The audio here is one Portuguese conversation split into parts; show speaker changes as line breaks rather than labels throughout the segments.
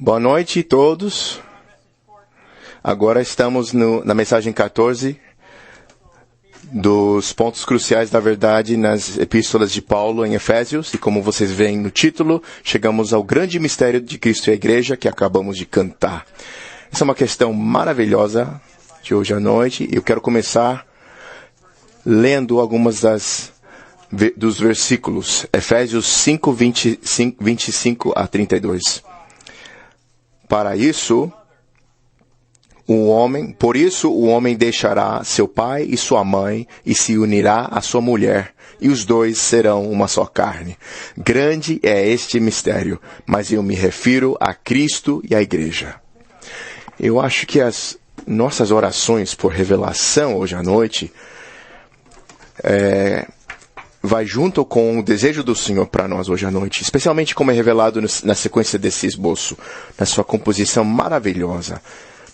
Boa noite a todos. Agora estamos na mensagem 14 dos pontos cruciais da verdade nas epístolas de Paulo em Efésios. E como vocês veem no título, chegamos ao grande mistério de Cristo e a Igreja que acabamos de cantar. Essa é uma questão maravilhosa de hoje à noite. Eu quero começar lendo algumas dos versículos. Efésios 5, 25 a 32. Por isso o homem deixará seu pai e sua mãe e se unirá à sua mulher, e os dois serão uma só carne. Grande é este mistério, mas eu me refiro a Cristo e à Igreja. Eu acho que as nossas orações por revelação hoje à noite vai junto com o desejo do Senhor para nós hoje à noite, especialmente como é revelado na sequência desse esboço, na sua composição maravilhosa.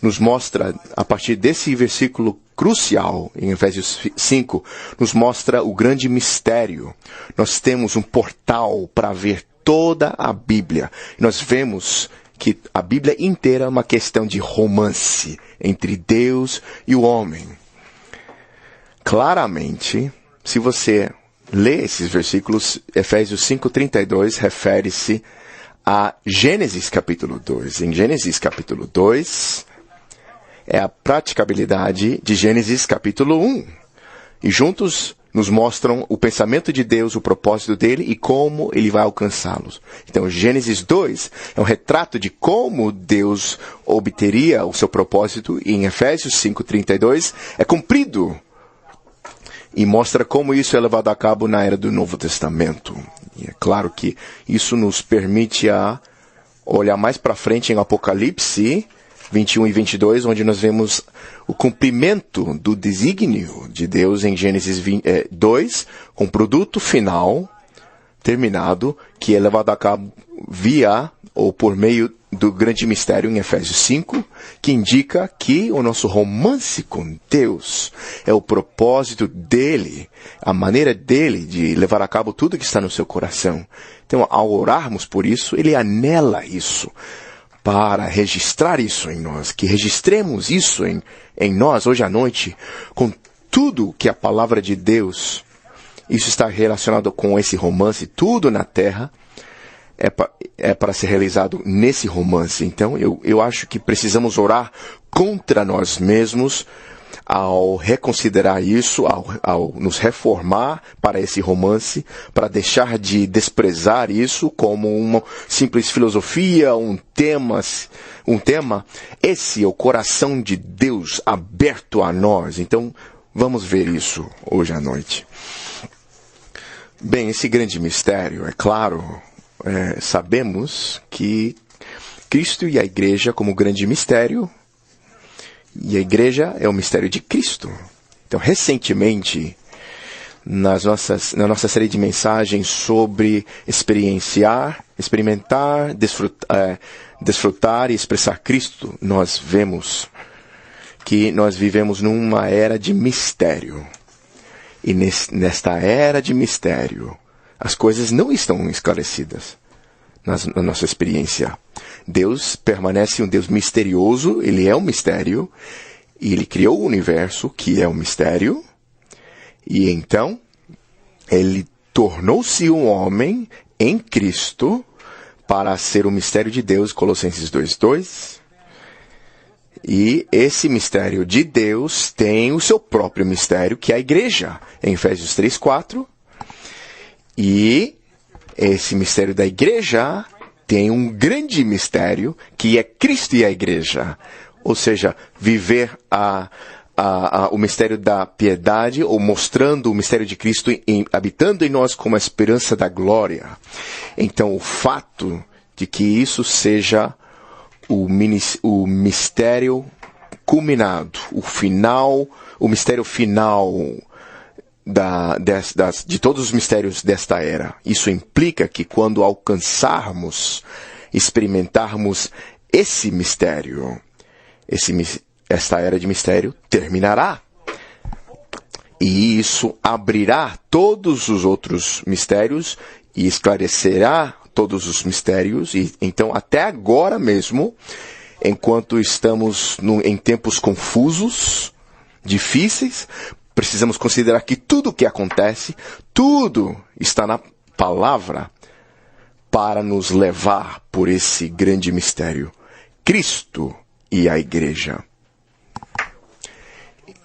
Nos mostra, a partir desse versículo crucial, em Efésios 5, nos mostra o grande mistério. Nós temos um portal para ver toda a Bíblia. Nós vemos que a Bíblia inteira é uma questão de romance entre Deus e o homem. Claramente, se você lê esses versículos, Efésios 5:32 refere-se a Gênesis capítulo 2. Em Gênesis capítulo 2, é a praticabilidade de Gênesis capítulo 1. E juntos nos mostram o pensamento de Deus, o propósito dele e como ele vai alcançá-los. Então, Gênesis 2 é um retrato de como Deus obteria o seu propósito, e em Efésios 5:32 é cumprido. E mostra como isso é levado a cabo na era do Novo Testamento. E é claro que isso nos permite a olhar mais para frente em Apocalipse 21 e 22, onde nós vemos o cumprimento do desígnio de Deus em Gênesis 2, com o produto final terminado, que é levado a cabo via ou por meio do grande mistério em Efésios 5, que indica que o nosso romance com Deus é o propósito dele, a maneira dele de levar a cabo tudo que está no seu coração. Então, ao orarmos por isso, ele anela isso, para registrar isso em nós, que registremos isso em nós hoje à noite, com tudo que a palavra de Deus, isso está relacionado com esse romance, tudo na terra, é para ser realizado nesse romance. Então, eu acho que precisamos orar contra nós mesmos ao reconsiderar isso, ao nos reformar para esse romance, para deixar de desprezar isso como uma simples filosofia, um tema. Esse é o coração de Deus aberto a nós. Então, vamos ver isso hoje à noite. Bem, esse grande mistério, é claro, sabemos que Cristo e a Igreja como grande mistério, e a Igreja é o mistério de Cristo. Então, recentemente, na nossa série de mensagens sobre experimentar, desfrutar e expressar Cristo, nós vemos que nós vivemos numa era de mistério. E nesta era de mistério, as coisas não estão esclarecidas na nossa experiência. Deus permanece um Deus misterioso, ele é um mistério, e ele criou o universo, que é um mistério, e então, ele tornou-se um homem em Cristo para ser o mistério de Deus, Colossenses 2:2, e esse mistério de Deus tem o seu próprio mistério, que é a Igreja, em Efésios 3:4, e esse mistério da Igreja tem um grande mistério, que é Cristo e a Igreja. Ou seja, viver o mistério da piedade, ou mostrando o mistério de Cristo habitando em nós como a esperança da glória. Então, o fato de que isso seja o mistério culminado, o mistério final de todos os mistérios desta era. Isso implica que quando experimentarmos esse mistério, esta era de mistério terminará. E isso abrirá todos os outros mistérios e esclarecerá todos os mistérios, e então até agora mesmo, enquanto estamos em tempos confusos, difíceis, precisamos considerar que tudo o que acontece, tudo está na palavra para nos levar por esse grande mistério, Cristo e a igreja.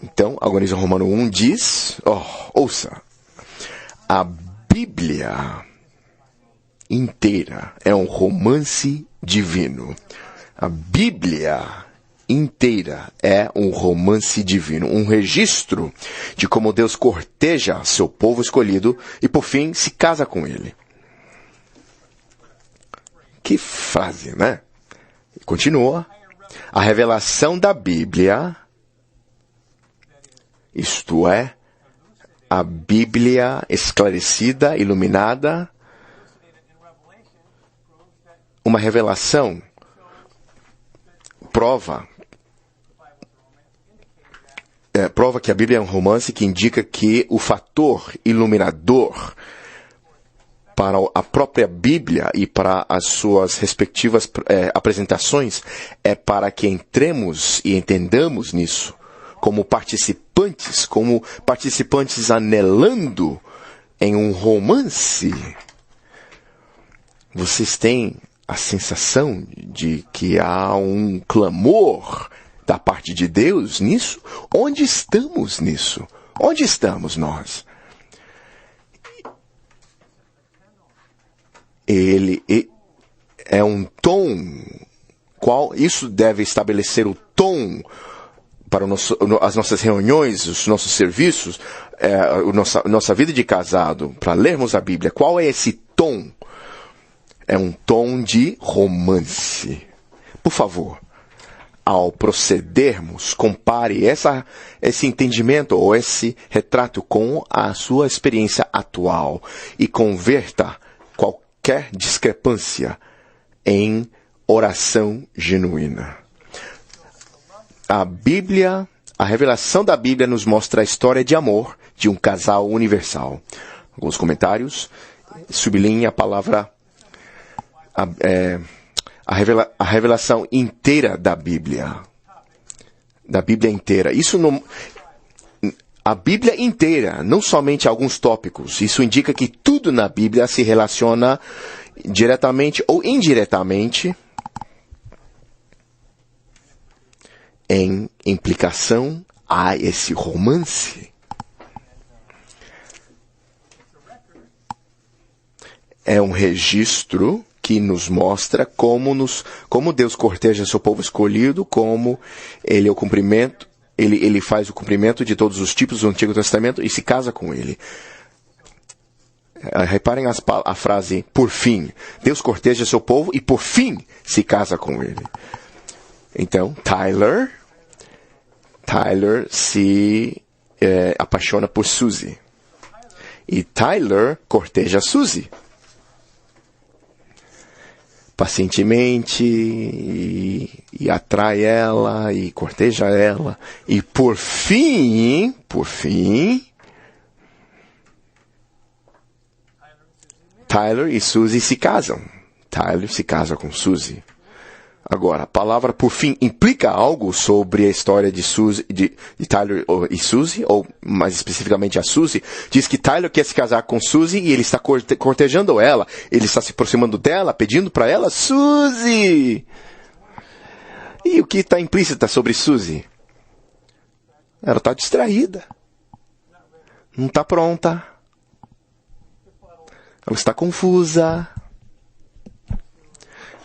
Então, agora em Romano 1 diz, ouça, a Bíblia inteira é um romance divino. A Bíblia inteira é um romance divino, um registro de como Deus corteja seu povo escolhido e, por fim, se casa com ele. Que frase, né? Continua. A revelação da Bíblia, isto é, a Bíblia esclarecida, iluminada, uma revelação prova que a Bíblia é um romance que indica que o fator iluminador para a própria Bíblia e para as suas respectivas apresentações é para que entremos e entendamos nisso como participantes anelando em um romance. Vocês têm a sensação de que há um clamor da parte de Deus nisso? Onde estamos nisso? Onde estamos nós? Ele é um tom, isso deve estabelecer o tom para as nossas reuniões, os nossos serviços, nossa vida de casado, para lermos a Bíblia. Qual é esse tom? É um tom de romance. Por favor, ao procedermos, compare esse entendimento ou esse retrato com a sua experiência atual e converta qualquer discrepância em oração genuína. A Bíblia, a revelação da Bíblia nos mostra a história de amor de um casal universal. Alguns comentários, sublinhe a palavra a revelação inteira da Bíblia inteira. A Bíblia inteira, não somente alguns tópicos. Isso indica que tudo na Bíblia se relaciona diretamente ou indiretamente em implicação a esse romance. É um registro que nos mostra como Deus corteja seu povo escolhido, como ele faz o cumprimento de todos os tipos do Antigo Testamento e se casa com ele. Reparem a frase, por fim. Deus corteja seu povo e por fim se casa com ele. Então, Tyler se apaixona por Suzy. E Tyler corteja Suzy. Pacientemente, e atrai ela, e corteja ela. E por fim, Tyler e Suzy se casam. Tyler se casa com Suzy. Agora, a palavra por fim implica algo sobre a história de Tyler e Suzy, ou mais especificamente a Suzy. Diz que Tyler quer se casar com Suzy e ele está cortejando ela. Ele está se aproximando dela, pedindo para ela, Suzy! E o que está implícito sobre Suzy? Ela está distraída. Não está pronta. Ela está confusa.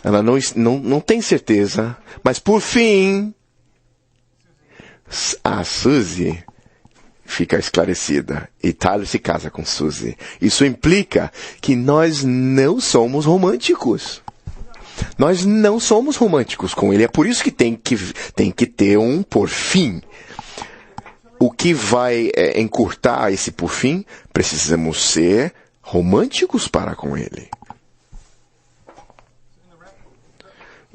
Ela não tem certeza. Mas por fim, a Suzy fica esclarecida. E Tyler se casa com Suzy. Isso implica que nós não somos românticos. Nós não somos românticos com ele. É por isso que tem que ter um por fim. O que vai encurtar esse por fim? Precisamos ser românticos para com ele.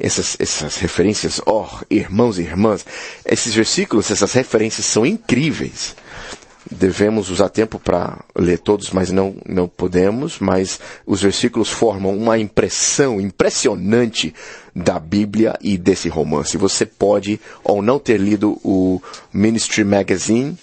Essas referências, irmãos e irmãs, esses versículos, essas referências são incríveis. Devemos usar tempo para ler todos, mas não podemos. Mas os versículos formam uma impressão impressionante da Bíblia e desse romance. Você pode ou não ter lido o Ministry Magazine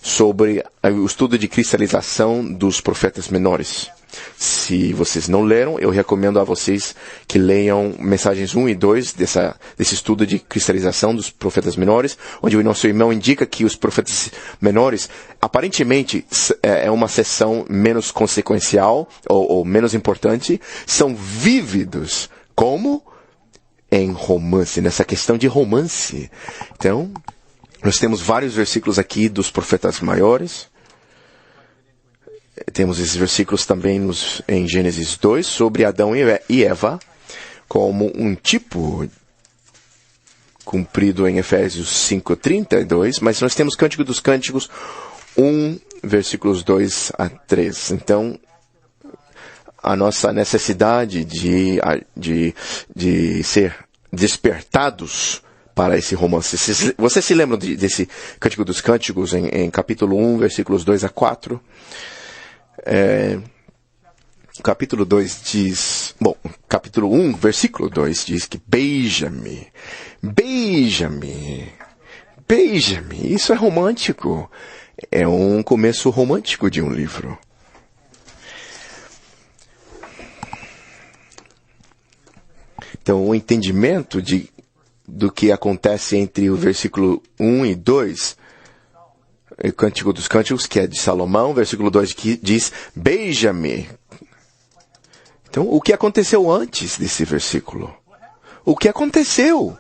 sobre o estudo de cristalização dos profetas menores. Se vocês não leram, eu recomendo a vocês que leiam mensagens 1 e 2 desse estudo de cristalização dos profetas menores, onde o nosso irmão indica que os profetas menores, aparentemente, é uma seção menos consequencial ou menos importante, são vívidos como em romance, nessa questão de romance. Então, nós temos vários versículos aqui dos profetas maiores. Temos esses versículos também em Gênesis 2 sobre Adão e Eva como um tipo cumprido em Efésios 5:32, mas nós temos Cântico dos Cânticos 1, versículos 2 a 3. Então, a nossa necessidade de ser despertados para esse romance. Vocês se lembram desse Cântico dos Cânticos em capítulo 1, versículos 2 a 4? Capítulo 2 diz... Bom, capítulo 1, versículo 2 diz que beija-me, beija-me, beija-me. Isso é romântico. É um começo romântico de um livro. Então, o entendimento do que acontece entre o versículo 1 e 2... O Cântico dos Cânticos, que é de Salomão, versículo 2, que diz, beija-me. Então, o que aconteceu antes desse versículo? O que aconteceu?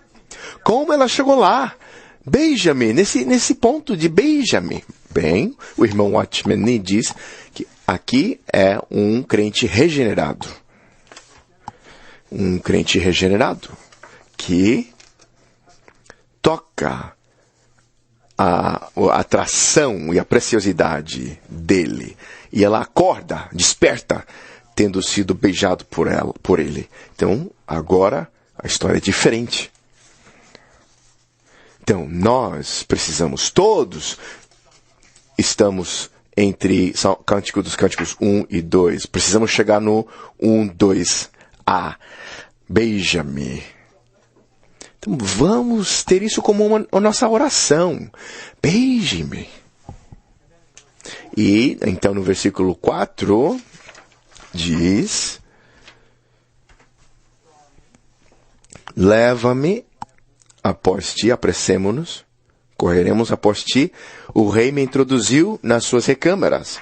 Como ela chegou lá? Beija-me, nesse ponto de beija-me. Bem, o irmão Watchman diz que aqui é um crente regenerado. Um crente regenerado que toca a atração e a preciosidade dele. E ela acorda, desperta, tendo sido beijado por ele. Então, agora, a história é diferente. Então, nós precisamos, todos estamos entre Cântico dos Cânticos 1 e 2. Precisamos chegar no 1, 2a. Beija-me. Então vamos ter isso como a nossa oração. Beije-me. E então no versículo 4 diz: leva-me após ti, apressemo-nos, correremos após ti. O rei me introduziu nas suas recâmaras.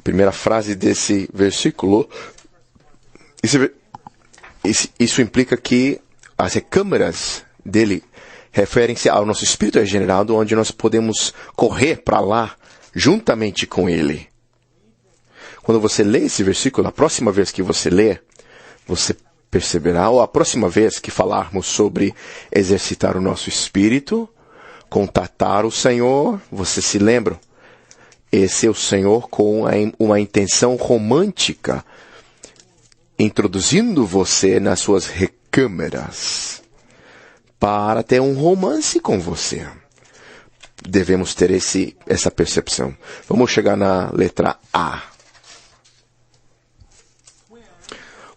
Primeira frase desse versículo. Isso implica que as recâmaras dele referem-se ao nosso espírito regenerado, onde nós podemos correr para lá juntamente com ele. Quando você lê esse versículo, a próxima vez que você ler, você perceberá, ou a próxima vez que falarmos sobre exercitar o nosso espírito, contatar o Senhor, você se lembra? Esse é o Senhor com uma intenção romântica, introduzindo você nas suas recâmaras para ter um romance com você. Devemos ter essa percepção. Vamos chegar na letra A.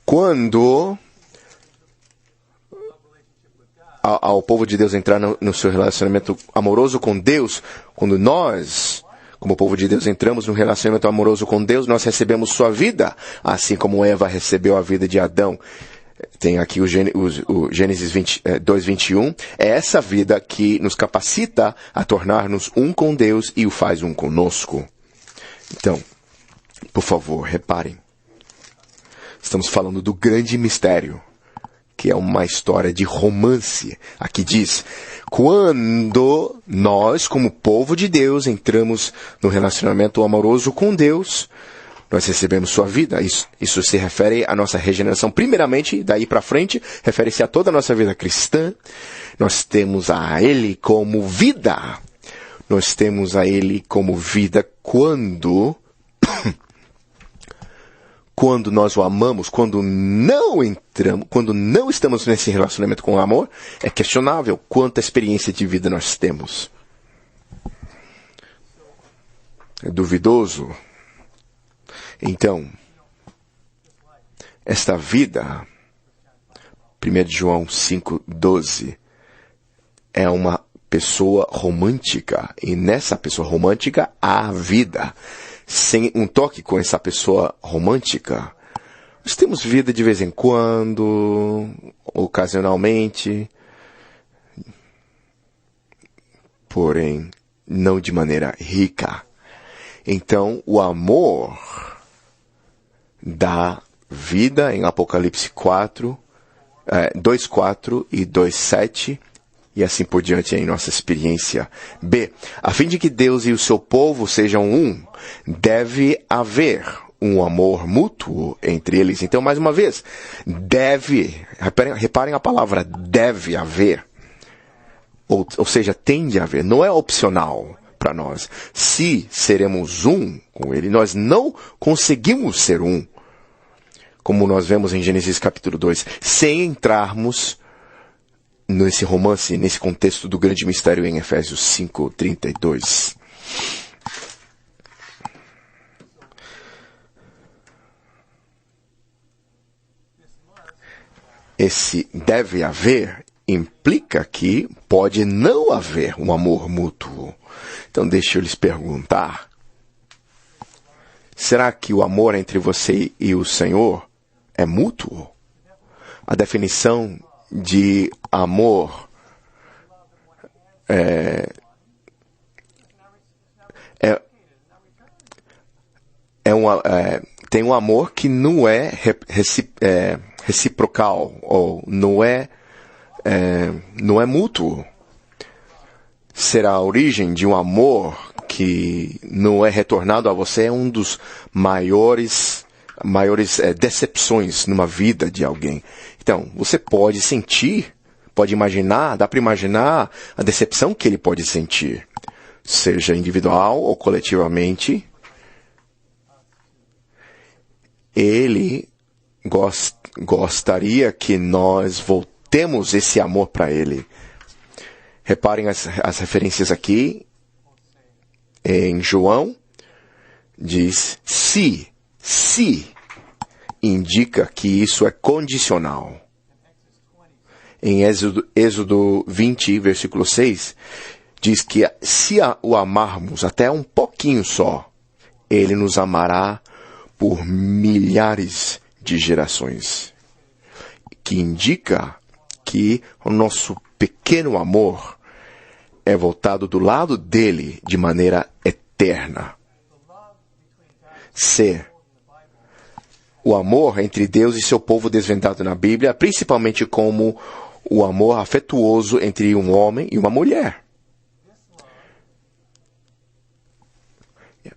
Quando ao povo de Deus entrar no seu relacionamento amoroso com Deus, quando nós, como povo de Deus, entramos no relacionamento amoroso com Deus, nós recebemos sua vida, assim como Eva recebeu a vida de Adão. Tem aqui o Gênesis 2:21. É essa vida que nos capacita a tornar-nos um com Deus e o faz um conosco. Então, por favor, reparem. Estamos falando do grande mistério, que é uma história de romance. Aqui diz, quando nós, como povo de Deus, entramos no relacionamento amoroso com Deus, nós recebemos sua vida. Isso se refere à nossa regeneração. Primeiramente, daí para frente, refere-se a toda a nossa vida cristã. Nós temos a Ele como vida. Nós temos a Ele como vida quando nós o amamos, quando não estamos nesse relacionamento com o amor, é questionável quanta experiência de vida nós temos. duvidoso. Então, esta vida, 1 João 5,12, é uma pessoa romântica. E nessa pessoa romântica há vida. Sem um toque com essa pessoa romântica, nós temos vida de vez em quando, ocasionalmente, porém não de maneira rica. Então, o amor dá vida em Apocalipse 2:4 e 2:7, e assim por diante em nossa experiência. B. A fim de que Deus e o seu povo sejam um, deve haver um amor mútuo entre eles. Então, mais uma vez, reparem a palavra deve haver. Ou seja, tem de haver, não é opcional para nós. Se seremos um com ele, nós não conseguimos ser um, como nós vemos em Gênesis capítulo 2, sem entrarmos nesse romance, nesse contexto do grande mistério em Efésios 5:32. Esse deve haver implica que pode não haver um amor mútuo. Então deixa eu lhes perguntar, será que o amor entre você e o Senhor é mútuo? A definição de amor tem um amor que não é reciprocal, ou não é mútuo. Será a origem de um amor que não é retornado a você, é um dos maiores decepções numa vida de alguém. Então, você pode sentir, pode imaginar, dá para imaginar a decepção que ele pode sentir, seja individual ou coletivamente. Ele gostaria que nós voltemos esse amor para ele. Reparem as referências aqui. Em João, diz se indica que isso é condicional. Em Êxodo 20, versículo 6, diz que se o amarmos até um pouquinho só, ele nos amará por milhares de gerações. Que indica que o nosso pequeno amor é voltado do lado dele de maneira eterna. C. O amor entre Deus e seu povo desvendado na Bíblia, principalmente como o amor afetuoso entre um homem e uma mulher.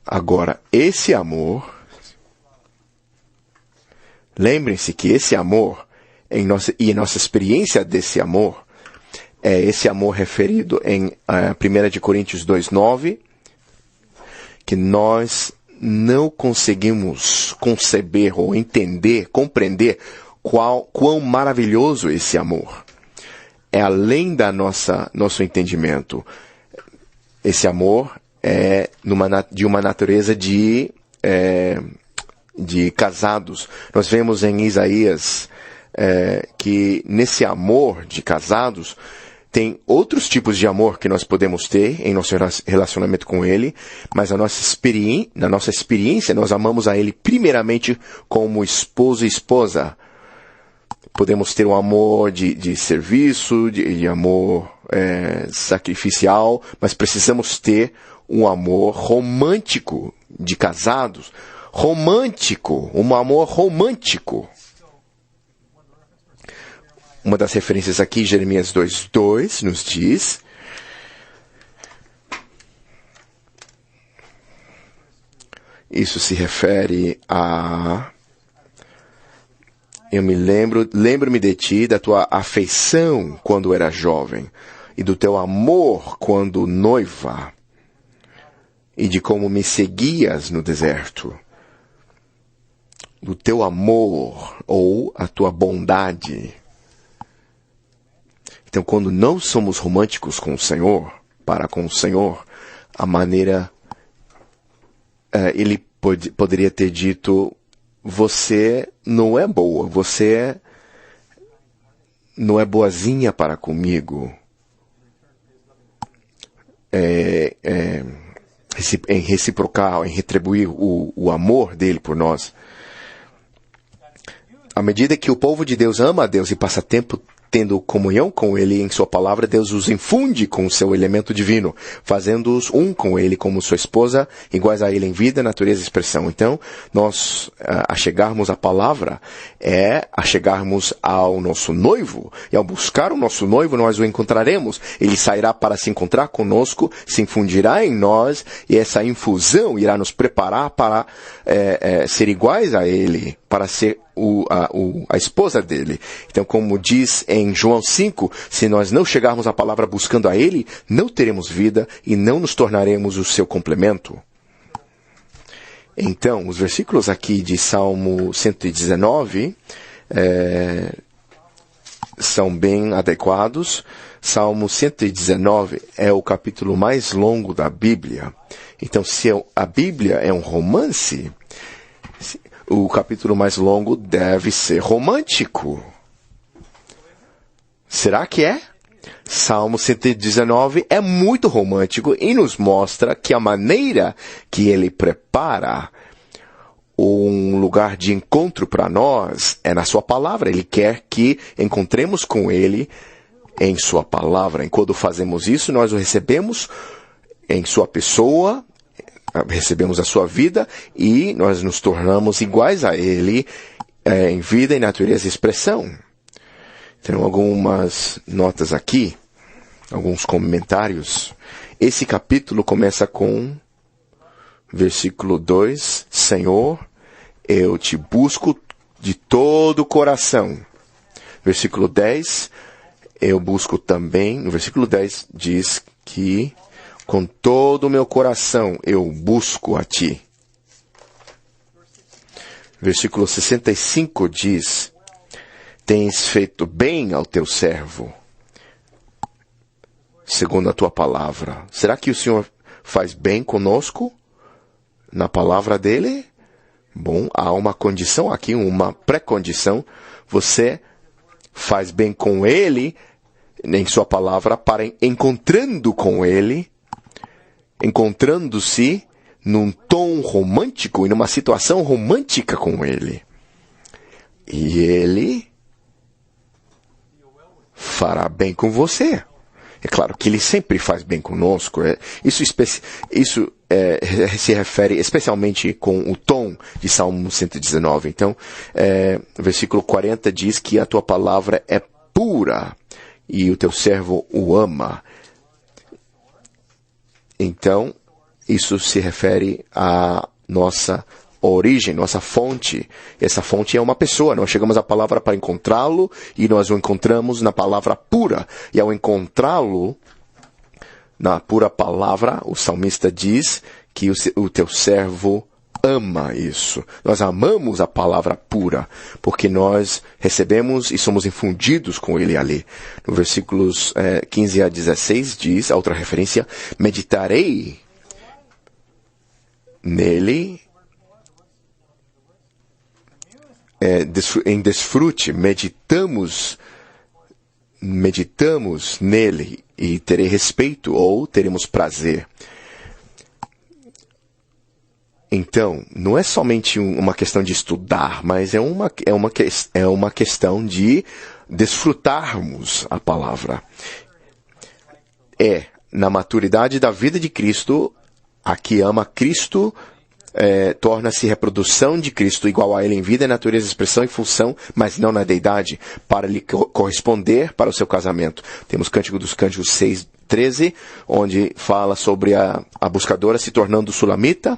Agora, esse amor, lembrem-se que esse amor, em nossa experiência desse amor, é esse amor referido em 1 Coríntios 2:9, que nós não conseguimos conceber ou entender, compreender quão maravilhoso esse amor. É além da nosso entendimento. Esse amor é de uma natureza de casados. Nós vemos em Isaías que nesse amor de casados tem outros tipos de amor que nós podemos ter em nosso relacionamento com Ele, mas na nossa experiência nós amamos a Ele primeiramente como esposo e esposa. Podemos ter um amor de serviço, de amor sacrificial, mas precisamos ter um amor romântico de casados. Um amor romântico. Uma das referências aqui, Jeremias 2:2, nos diz: isso se refere a... Eu lembro-me de ti, da tua afeição quando era jovem, e do teu amor quando noiva, e de como me seguias no deserto. Do teu amor, ou a tua bondade. Então, quando não somos românticos com o Senhor, para com o Senhor, a maneira ele poderia ter dito: você não é boa, você não é boazinha para comigo. Em reciprocar, em retribuir o amor dele por nós. À medida que o povo de Deus ama a Deus e passa tempo tendo comunhão com Ele em sua palavra, Deus os infunde com o seu elemento divino, fazendo-os um com Ele como sua esposa, iguais a Ele em vida, natureza e expressão. Então, nós achegarmos à palavra é achegarmos ao nosso noivo, e ao buscar o nosso noivo, nós o encontraremos. Ele sairá para se encontrar conosco, se infundirá em nós, e essa infusão irá nos preparar para ser iguais a Ele, para ser a esposa dele. Então, como diz em João 5, se nós não chegarmos à palavra buscando a Ele, não teremos vida e não nos tornaremos o seu complemento. Então, os versículos aqui de Salmo 119 são bem adequados. Salmo 119 é o capítulo mais longo da Bíblia. Então, se a Bíblia é um romance, o capítulo mais longo deve ser romântico. Será que é? Salmo 119 é muito romântico e nos mostra que a maneira que ele prepara um lugar de encontro para nós é na sua palavra. Ele quer que encontremos com ele em sua palavra. E quando fazemos isso, nós o recebemos em sua pessoa, recebemos a sua vida e nós nos tornamos iguais a Ele em vida e natureza e expressão. Tem algumas notas aqui, alguns comentários. Esse capítulo começa com versículo 2, Senhor, eu te busco de todo o coração. Versículo 10, eu busco também, no versículo 10 diz que com todo o meu coração eu busco a ti. Versículo 65 diz: tens feito bem ao teu servo, segundo a tua palavra. Será que o Senhor faz bem conosco na palavra dele? Bom, há uma condição aqui, uma pré-condição. Você faz bem com ele em sua palavra, para encontrando com ele, encontrando-se num tom romântico e numa situação romântica com ele. E ele fará bem com você. É claro que ele sempre faz bem conosco. Isso se refere especialmente com o tom de Salmo 119. Então, o versículo 40 diz que a tua palavra é pura e o teu servo o ama. Então, isso se refere à nossa origem, nossa fonte. Essa fonte é uma pessoa. Nós chegamos à palavra para encontrá-lo e nós o encontramos na palavra pura. E ao encontrá-lo na pura palavra, o salmista diz que o teu servo ama isso. Nós amamos a palavra pura, porque nós recebemos e somos infundidos com ele ali. No versículos 15 a 16 diz, a outra referência, meditarei nele em desfrute, meditamos nele e terei respeito ou teremos prazer. Então, não é somente uma questão de estudar, mas é uma questão de desfrutarmos a palavra. Na maturidade da vida de Cristo, a que ama Cristo torna-se reprodução de Cristo, igual a Ele em vida, natureza, expressão e função, mas não na deidade, para lhe corresponder para o seu casamento. Temos Cântico dos Cânticos 6:13, onde fala sobre a buscadora se tornando sulamita,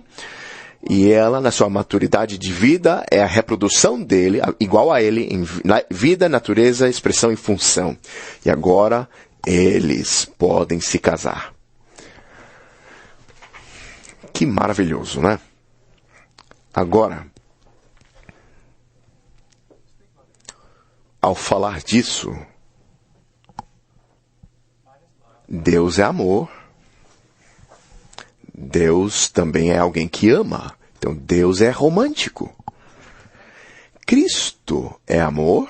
e ela, na sua maturidade de vida, é a reprodução dele, igual a ele, em vida, natureza, expressão e função. E agora, eles podem se casar. Que maravilhoso, né? Agora, ao falar disso, Deus é amor. Deus também é alguém que ama. Então, Deus é romântico. Cristo é amor.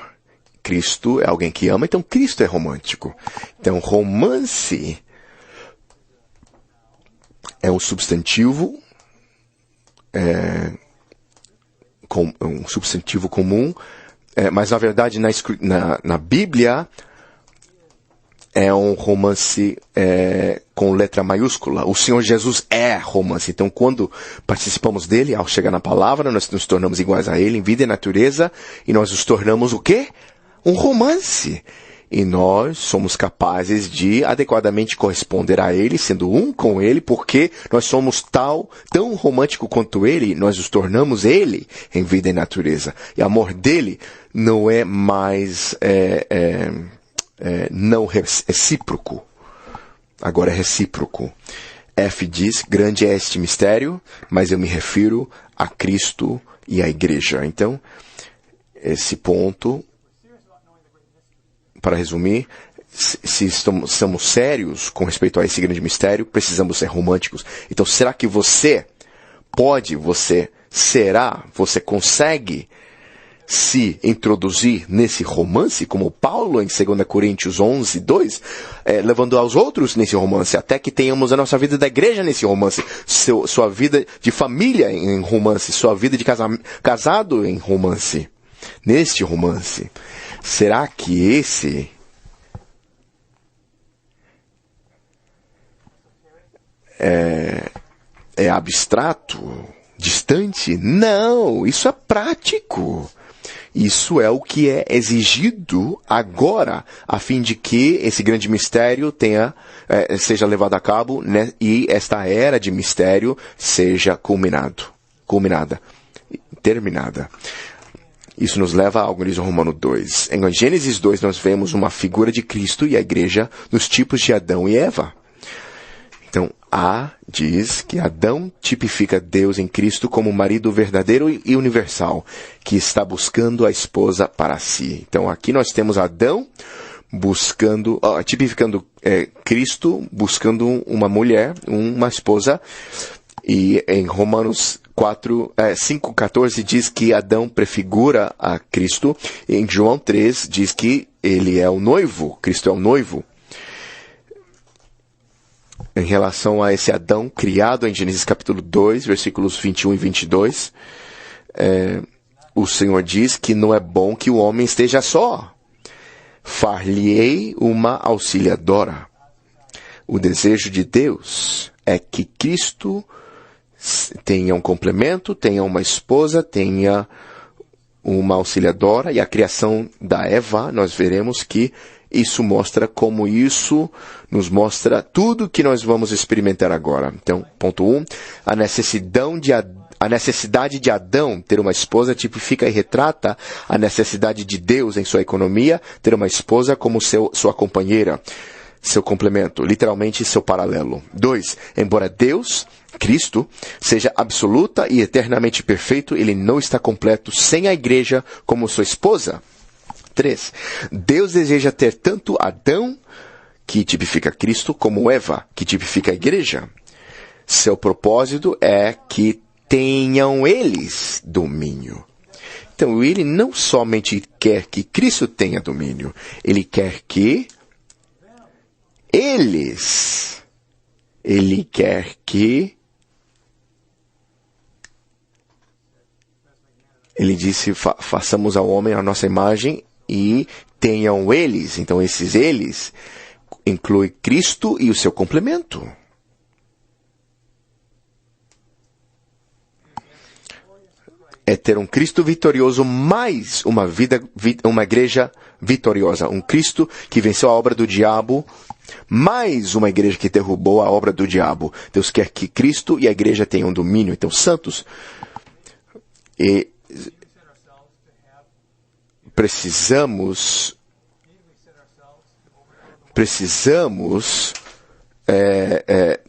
Cristo é alguém que ama. Então, Cristo é romântico. Então, romance é um substantivo, um substantivo comum, mas, na verdade, na Bíblia, é um romance com letra maiúscula. O Senhor Jesus é romance. Então, quando participamos dele, ao chegar na palavra, nós nos tornamos iguais a ele em vida e natureza, e nós nos tornamos o quê? Um romance. E nós somos capazes de adequadamente corresponder a ele, sendo um com ele, porque nós somos tão romântico quanto ele, nós nos tornamos ele em vida e natureza. E o amor dele não é mais não recíproco. Agora é recíproco. F diz, grande é este mistério, mas eu me refiro a Cristo e à igreja. Então, esse ponto, para resumir, se estamos sérios com respeito a esse grande mistério, precisamos ser românticos. Então, será que você consegue se introduzir nesse romance, como Paulo em 2 Coríntios 11, 2, levando aos outros nesse romance, até que tenhamos a nossa vida da igreja nesse romance, sua vida de família em romance, sua vida de casado em romance, neste romance. Será que esse é abstrato, distante? Não, isso é prático. Isso é o que é exigido agora, a fim de que esse grande mistério seja levado a cabo, né, e esta era de mistério seja terminada. Isso nos leva ao Gênesis Romano 2. Em Gênesis 2 nós vemos uma figura de Cristo e a igreja nos tipos de Adão e Eva. Então, A diz que Adão tipifica Deus em Cristo como marido verdadeiro e universal, que está buscando a esposa para si. Então, aqui nós temos Adão tipificando Cristo, buscando uma mulher, uma esposa. E em Romanos 5:14 diz que Adão prefigura a Cristo. E em João 3 diz que ele é o noivo, Cristo é o noivo. Em relação a esse Adão criado em Gênesis capítulo 2, versículos 21 e 22, o Senhor diz que não é bom que o homem esteja só. Far-lhe-ei uma auxiliadora. O desejo de Deus é que Cristo tenha um complemento, tenha uma esposa, tenha uma auxiliadora, e a criação da Eva, nós veremos que isso mostra como isso nos mostra tudo que nós vamos experimentar agora. Então, ponto 1, a necessidade de Adão ter uma esposa tipifica e retrata a necessidade de Deus em sua economia, ter uma esposa como sua companheira, seu complemento, literalmente seu paralelo. 2, embora Deus, Cristo, seja absoluta e eternamente perfeito, ele não está completo sem a igreja como sua esposa. 3, Deus deseja ter tanto Adão, que tipifica Cristo, como Eva, que tipifica a igreja. Seu propósito é que tenham eles domínio. Então, ele não somente quer que Cristo tenha domínio, ele quer que ele disse, façamos ao homem a nossa imagem e tenham eles. Então, esses eles inclui Cristo e o seu complemento. É ter um Cristo vitorioso mais uma igreja vitoriosa. Um Cristo que venceu a obra do diabo, mais uma igreja que derrubou a obra do diabo. Deus quer que Cristo e a igreja tenham domínio. Então, santos, e precisamos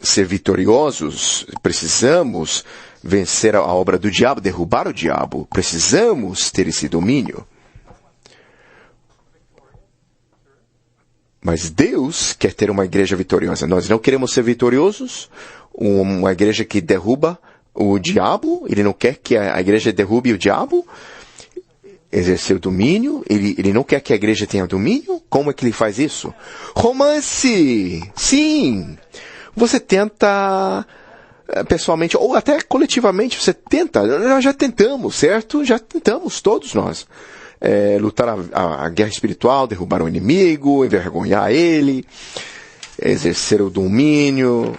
ser vitoriosos, precisamos vencer a obra do diabo, derrubar o diabo, precisamos ter esse domínio. Mas Deus quer ter uma igreja vitoriosa. Nós não queremos ser vitoriosos, uma igreja que derruba o diabo? Ele não quer que a igreja derrube o diabo? Exercer o domínio? Ele não quer que a igreja tenha domínio? Como é que ele faz isso? Romance! Sim! Você tenta, pessoalmente, ou até coletivamente, você tenta. Nós já tentamos, certo? Já tentamos, todos nós. Lutar a guerra espiritual, derrubar o inimigo, envergonhar ele, exercer o domínio.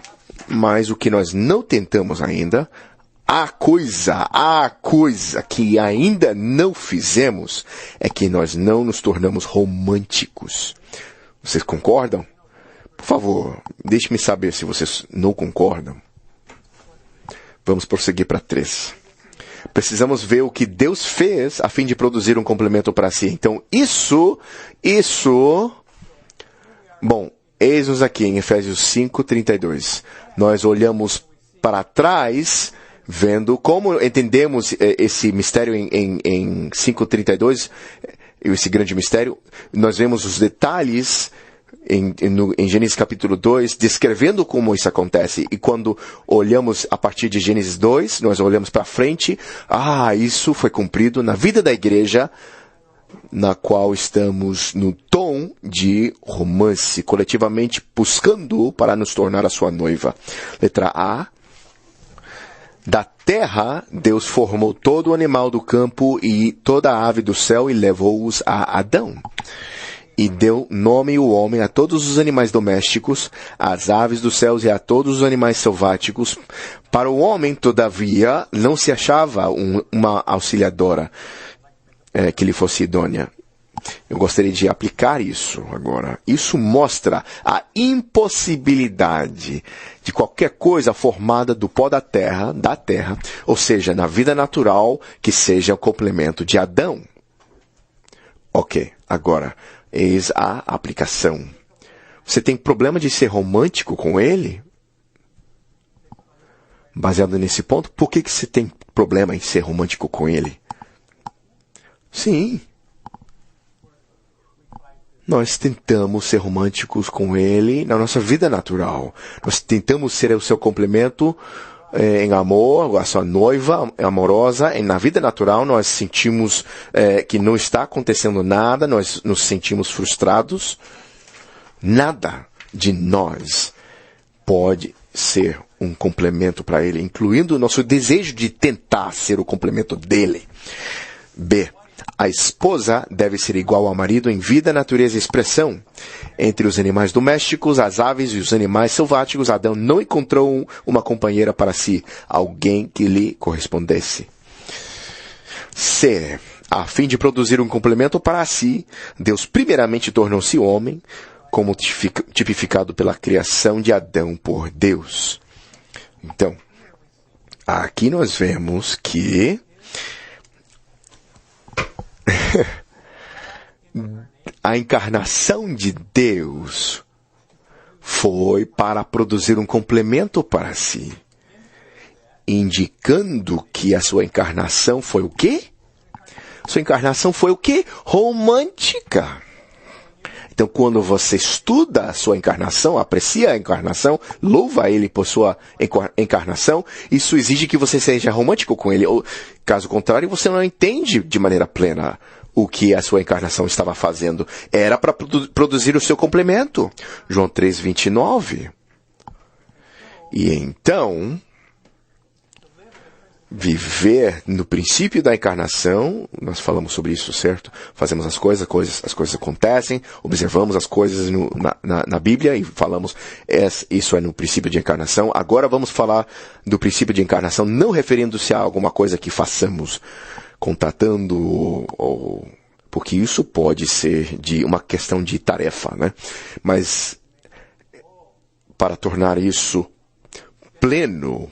Mas o que nós não tentamos ainda, a coisa que ainda não fizemos é que nós não nos tornamos românticos. Vocês concordam? Por favor, deixe-me saber se vocês não concordam. Vamos prosseguir para 3. Precisamos ver o que Deus fez a fim de produzir um complemento para si. Então, bom, eis-nos aqui em Efésios 5:32. Nós olhamos para trás, vendo como entendemos esse mistério em 5:32, esse grande mistério. Nós vemos os detalhes em Gênesis capítulo 2, descrevendo como isso acontece. E quando olhamos a partir de Gênesis 2, nós olhamos para frente, isso foi cumprido na vida da igreja, na qual estamos no tom de romance, coletivamente buscando para nos tornar a sua noiva. Letra A. Da terra, Deus formou todo o animal do campo e toda a ave do céu e levou-os a Adão. E deu nome o homem a todos os animais domésticos, às aves dos céus e a todos os animais selváticos. Para o homem, todavia, não se achava uma auxiliadora que lhe fosse idônea. Eu gostaria de aplicar isso agora. Isso mostra a impossibilidade de qualquer coisa formada do pó da terra, ou seja, na vida natural, que seja o complemento de Adão. Ok, agora, eis a aplicação. Você tem problema de ser romântico com ele? Baseado nesse ponto, por que você tem problema em ser romântico com ele? Sim. Nós tentamos ser românticos com ele na nossa vida natural. Nós tentamos ser o seu complemento em amor, a sua noiva amorosa. E na vida natural nós sentimos que não está acontecendo nada, nós nos sentimos frustrados. Nada de nós pode ser um complemento para ele, incluindo o nosso desejo de tentar ser o complemento dele. B. A esposa deve ser igual ao marido em vida, natureza e expressão. Entre os animais domésticos, as aves e os animais selváticos, Adão não encontrou uma companheira para si, alguém que lhe correspondesse. C. A fim de produzir um complemento para si, Deus primeiramente tornou-se homem, como tipificado pela criação de Adão por Deus. Então, aqui nós vemos que a encarnação de Deus foi para produzir um complemento para si, indicando que a sua encarnação foi o quê? Sua encarnação foi o quê? Romântica. Então, quando você estuda a sua encarnação, aprecia a encarnação, louva ele por sua encarnação, isso exige que você seja romântico com ele. Ou, caso contrário, você não entende de maneira plena o que a sua encarnação estava fazendo. Era para produzir o seu complemento. João 3:29. E então, viver no princípio da encarnação, nós falamos sobre isso, certo? Fazemos as coisas acontecem, observamos as coisas na Bíblia e falamos, isso é no princípio de encarnação. Agora vamos falar do princípio de encarnação, não referindo-se a alguma coisa que façamos, contatando, porque isso pode ser de uma questão de tarefa, né? Mas para tornar isso pleno,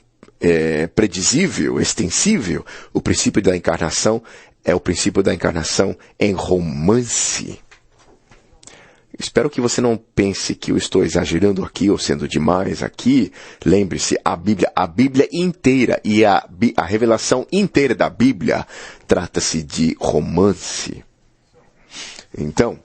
predizível, extensível, o princípio da encarnação é o princípio da encarnação em romance. Espero que você não pense que eu estou exagerando aqui ou sendo demais aqui. Lembre-se, a Bíblia inteira e a revelação inteira da Bíblia trata-se de romance. Então,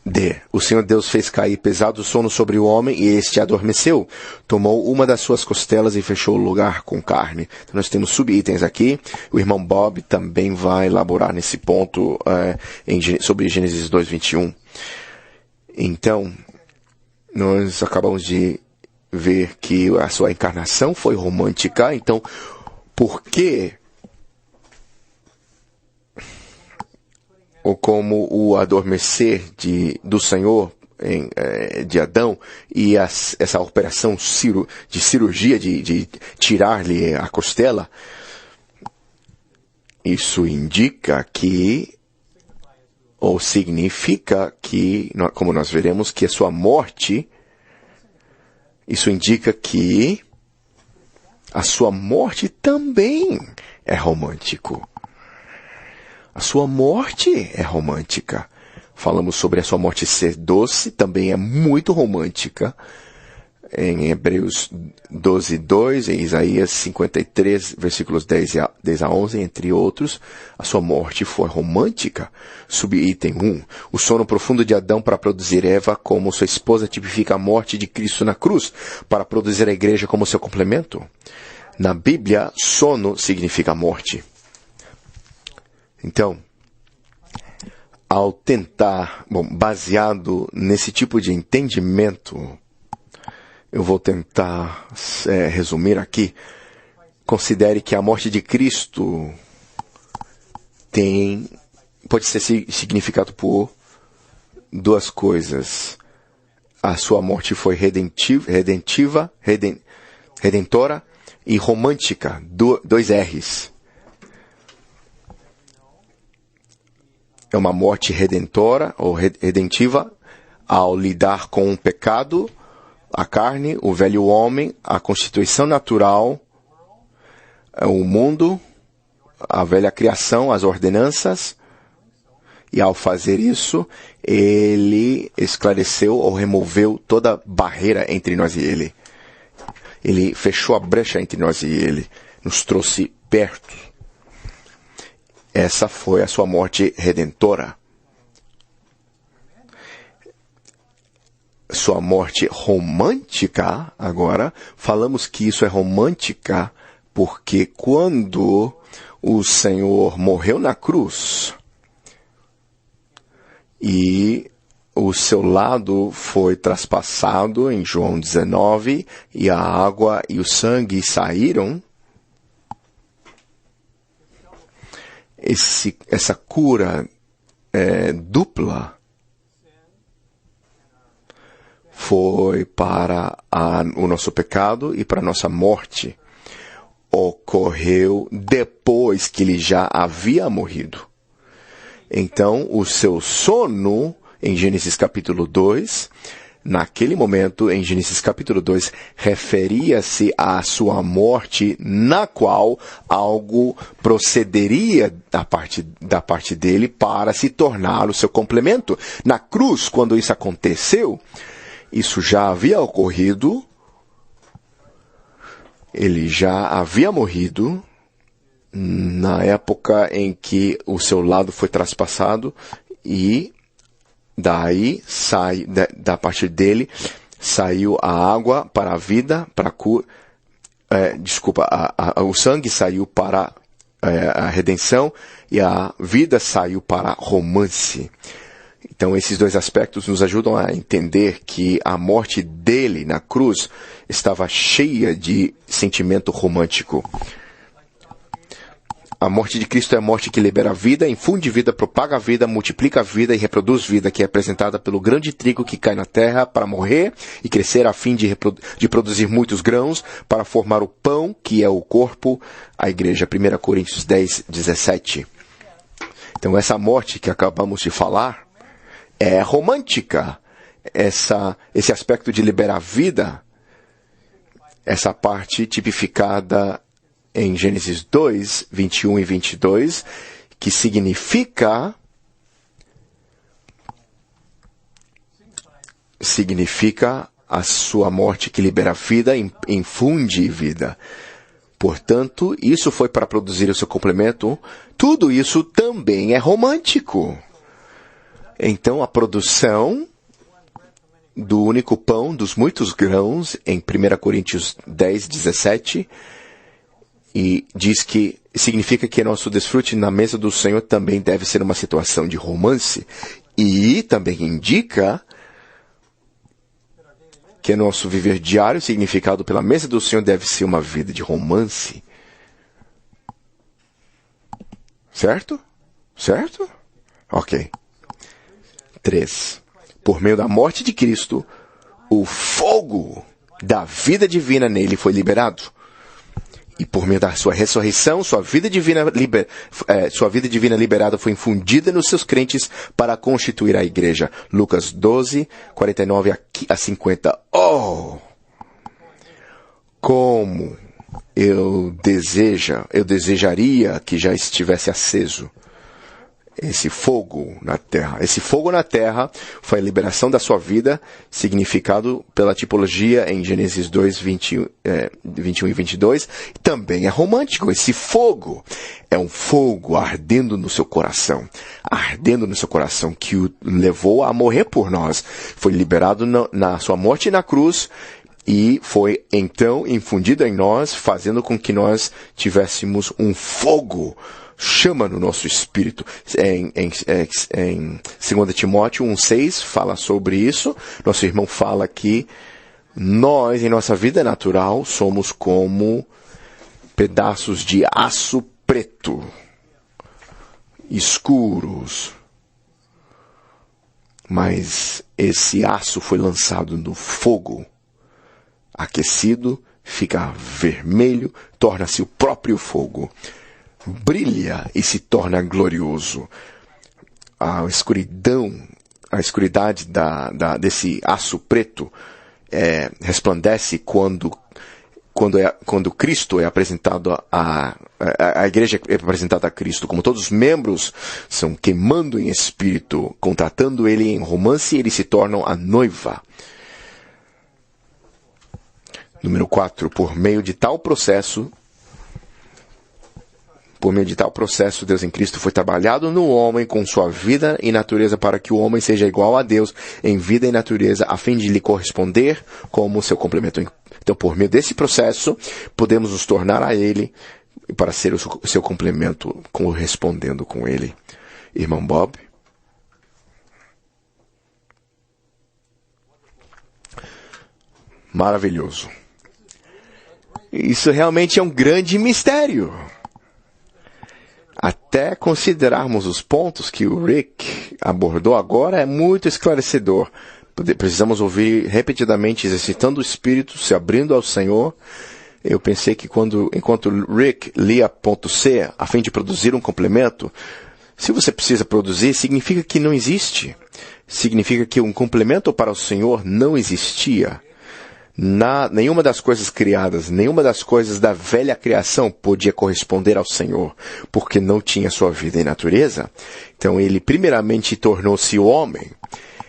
D. O Senhor Deus fez cair pesado sono sobre o homem e este adormeceu. Tomou uma das suas costelas e fechou o lugar com carne. Então, nós temos subitens aqui. O irmão Bob também vai elaborar nesse ponto sobre Gênesis 2:21. Então, nós acabamos de ver que a sua encarnação foi romântica. Então, por que ou como o adormecer do Senhor de Adão e essa operação de cirurgia de tirar-lhe a costela, isso indica que, ou significa que, como nós veremos, que a sua morte, isso indica que a sua morte também é romântico. A sua morte é romântica. Falamos sobre a sua morte ser doce, também é muito romântica. Em Hebreus 12:2, em Isaías 53, versículos 10 a 11, entre outros, a sua morte foi romântica. Subitem 1. O sono profundo de Adão para produzir Eva como sua esposa tipifica a morte de Cristo na cruz, para produzir a igreja como seu complemento. Na Bíblia, sono significa morte. Então, ao tentar, baseado nesse tipo de entendimento, eu vou tentar resumir aqui. Considere que a morte de Cristo pode ser significado por duas coisas. A sua morte foi redentora e romântica, dois R's. É uma morte redentora ou redentiva ao lidar com o pecado, a carne, o velho homem, a constituição natural, o mundo, a velha criação, as ordenanças. E ao fazer isso, ele esclareceu ou removeu toda barreira entre nós e ele. Ele fechou a brecha entre nós e ele, nos trouxe perto. Essa foi a sua morte redentora. Sua morte romântica, agora, falamos que isso é romântica porque quando o Senhor morreu na cruz e o seu lado foi traspassado em João 19 e a água e o sangue saíram, essa cura dupla foi para o nosso pecado e para a nossa morte. Ocorreu depois que ele já havia morrido. Então, o seu sono, em Gênesis capítulo 2, naquele momento, em Gênesis capítulo 2, referia-se à sua morte, na qual algo procederia da parte dele para se tornar o seu complemento. Na cruz, quando isso aconteceu, isso já havia ocorrido, ele já havia morrido na época em que o seu lado foi traspassado e daí da parte dele saiu a água para a vida, para a cura. O sangue saiu para a redenção e a vida saiu para romance. Então, esses dois aspectos nos ajudam a entender que a morte dele na cruz estava cheia de sentimento romântico. A morte de Cristo é a morte que libera a vida, infunde vida, propaga a vida, multiplica a vida e reproduz vida, que é apresentada pelo grão de trigo que cai na terra para morrer e crescer a fim de produzir muitos grãos para formar o pão, que é o corpo, a igreja. 1 Coríntios 10, 17. Então, essa morte que acabamos de falar é romântica. Esse aspecto de liberar vida, essa parte tipificada em Gênesis 2, 21 e 22, que significa a sua morte que libera vida, infunde vida. Portanto, isso foi para produzir o seu complemento. Tudo isso também é romântico. Então, a produção do único pão, dos muitos grãos, em 1 Coríntios 10, 17, e diz que significa que nosso desfrute na mesa do Senhor também deve ser uma situação de romance, e também indica que nosso viver diário, significado pela mesa do Senhor, deve ser uma vida de romance. Certo? Certo? Ok. 3. Por meio da morte de Cristo, o fogo da vida divina nele foi liberado. E por meio da sua ressurreição, sua vida divina liberada foi infundida nos seus crentes para constituir a igreja. Lucas 12, 49 a 50. Oh! Como eu desejaria que já estivesse aceso esse fogo na terra. Esse fogo na terra foi a liberação da sua vida, significado pela tipologia em Gênesis 2, 21 e 22. Também é romântico. Esse fogo é um fogo ardendo no seu coração. Ardendo no seu coração, que o levou a morrer por nós. Foi liberado na sua morte na cruz e foi então infundido em nós, fazendo com que nós tivéssemos um fogo, chama no nosso espírito. Em 2 Timóteo 1,6 fala sobre isso. Nosso irmão fala que nós, em nossa vida natural, somos como pedaços de aço preto, escuros. Mas esse aço foi lançado no fogo, aquecido, fica vermelho, torna-se o próprio fogo. Brilha e se torna glorioso. A escuridade desse aço preto resplandece quando Cristo é apresentado a igreja é apresentada a Cristo, como todos os membros são queimando em espírito, contratando ele em romance, eles se tornam a noiva. Número 4, por meio de tal processo, Deus em Cristo foi trabalhado no homem com sua vida e natureza para que o homem seja igual a Deus em vida e natureza, a fim de lhe corresponder como seu complemento. Então, por meio desse processo, podemos nos tornar a Ele para ser o seu complemento, correspondendo com Ele. Irmão Bob? Maravilhoso. Isso realmente é um grande mistério. Até considerarmos os pontos que o Rick abordou agora é muito esclarecedor. Precisamos ouvir repetidamente, exercitando o Espírito, se abrindo ao Senhor. Eu pensei que enquanto Rick lia ponto C, a fim de produzir um complemento, se você precisa produzir, significa que não existe. Significa que um complemento para o Senhor não existia. Nenhuma das coisas criadas, nenhuma das coisas da velha criação podia corresponder ao Senhor, porque não tinha sua vida e natureza. Então ele primeiramente tornou-se homem.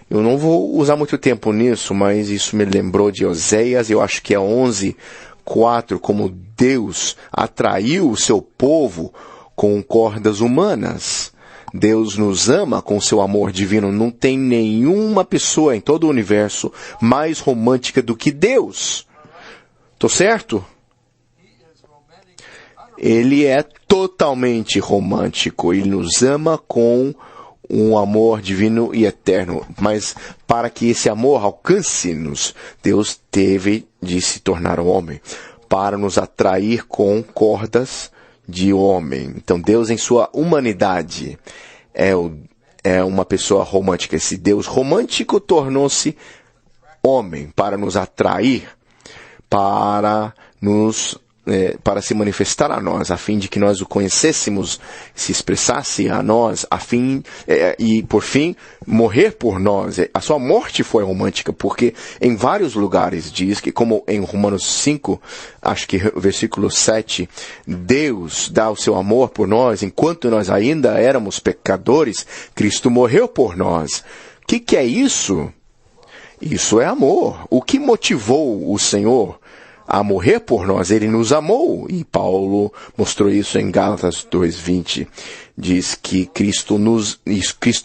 Eu não vou usar muito tempo nisso, mas isso me lembrou de Oséias, eu acho que é 11:4, como Deus atraiu o seu povo com cordas humanas. Deus nos ama com seu amor divino. Não tem nenhuma pessoa em todo o universo mais romântica do que Deus. Tô certo? Ele é totalmente romântico. Ele nos ama com um amor divino e eterno. Mas para que esse amor alcance-nos, Deus teve de se tornar homem para nos atrair com cordas de homem. Então Deus, em sua humanidade, é uma pessoa romântica. Esse Deus romântico tornou-se homem para nos atrair, para se manifestar a nós, a fim de que nós o conhecêssemos, se expressasse a nós, e por fim morrer por nós. A sua morte foi romântica, porque em vários lugares diz que, como em Romanos 5, acho que versículo 7, Deus dá o seu amor por nós, enquanto nós ainda éramos pecadores, Cristo morreu por nós. O que é isso? Isso é amor. O que motivou o Senhor a morrer por nós. Ele nos amou. E Paulo mostrou isso em Gálatas 2:20. Diz que Cristo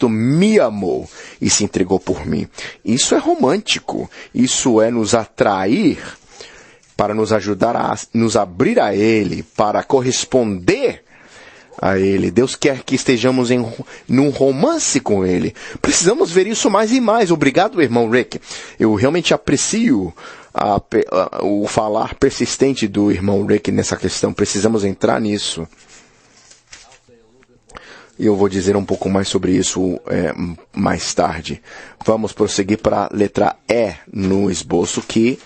me amou e se entregou por mim. Isso é romântico. Isso é nos atrair para nos ajudar a nos abrir a Ele, para corresponder a Ele. Deus quer que estejamos num romance com Ele. Precisamos ver isso mais e mais. Obrigado, irmão Rick. Eu realmente aprecio o falar persistente do irmão Rick nessa questão. Precisamos entrar nisso. E eu vou dizer um pouco mais sobre isso mais tarde. Vamos prosseguir para a letra E no esboço, que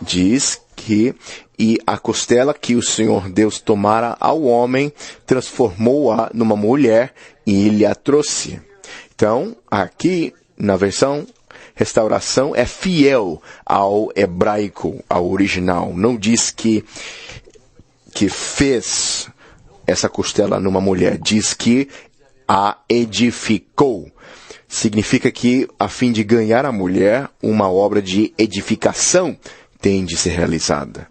diz que e a costela que o Senhor Deus tomara ao homem, transformou-a numa mulher e lhe a trouxe. Então, aqui na versão Restauração é fiel ao hebraico, ao original. Não diz que fez essa costela numa mulher, diz que a edificou. Significa que, a fim de ganhar a mulher, uma obra de edificação tem de ser realizada.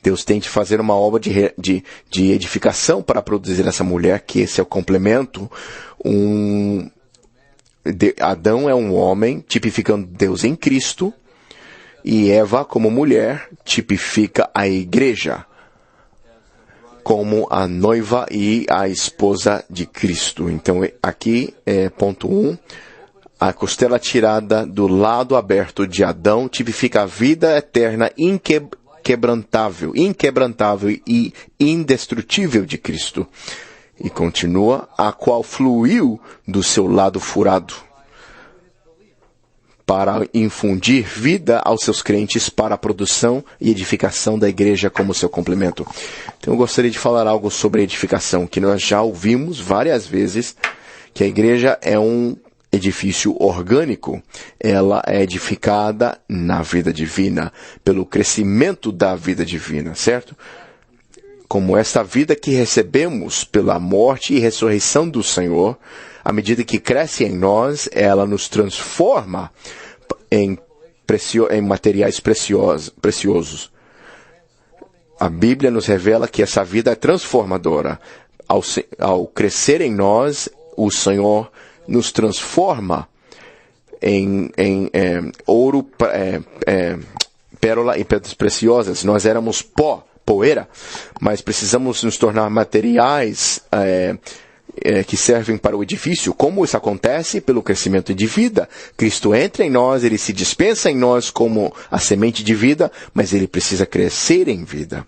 Deus tem de fazer uma obra de edificação para produzir essa mulher, que esse é o complemento. Adão é um homem, tipificando Deus em Cristo, e Eva, como mulher, tipifica a igreja, como a noiva e a esposa de Cristo. Então, aqui é ponto 1. A costela tirada do lado aberto de Adão tipifica a vida eterna inquebrantável e indestrutível de Cristo. E continua, a qual fluiu do seu lado furado, para infundir vida aos seus crentes para a produção e edificação da igreja como seu complemento. Então eu gostaria de falar algo sobre edificação, que nós já ouvimos várias vezes, que a igreja é um edifício orgânico. Ela é edificada na vida divina, pelo crescimento da vida divina, certo? Como esta vida que recebemos pela morte e ressurreição do Senhor, à medida que cresce em nós, ela nos transforma em materiais preciosos. A Bíblia nos revela que essa vida é transformadora. Ao crescer em nós, o Senhor nos transforma em ouro, pérola e pedras preciosas. Nós éramos poeira, mas precisamos nos tornar materiais que servem para o edifício. Como isso acontece? Pelo crescimento de vida. Cristo entra em nós, ele se dispensa em nós como a semente de vida, mas ele precisa crescer em vida.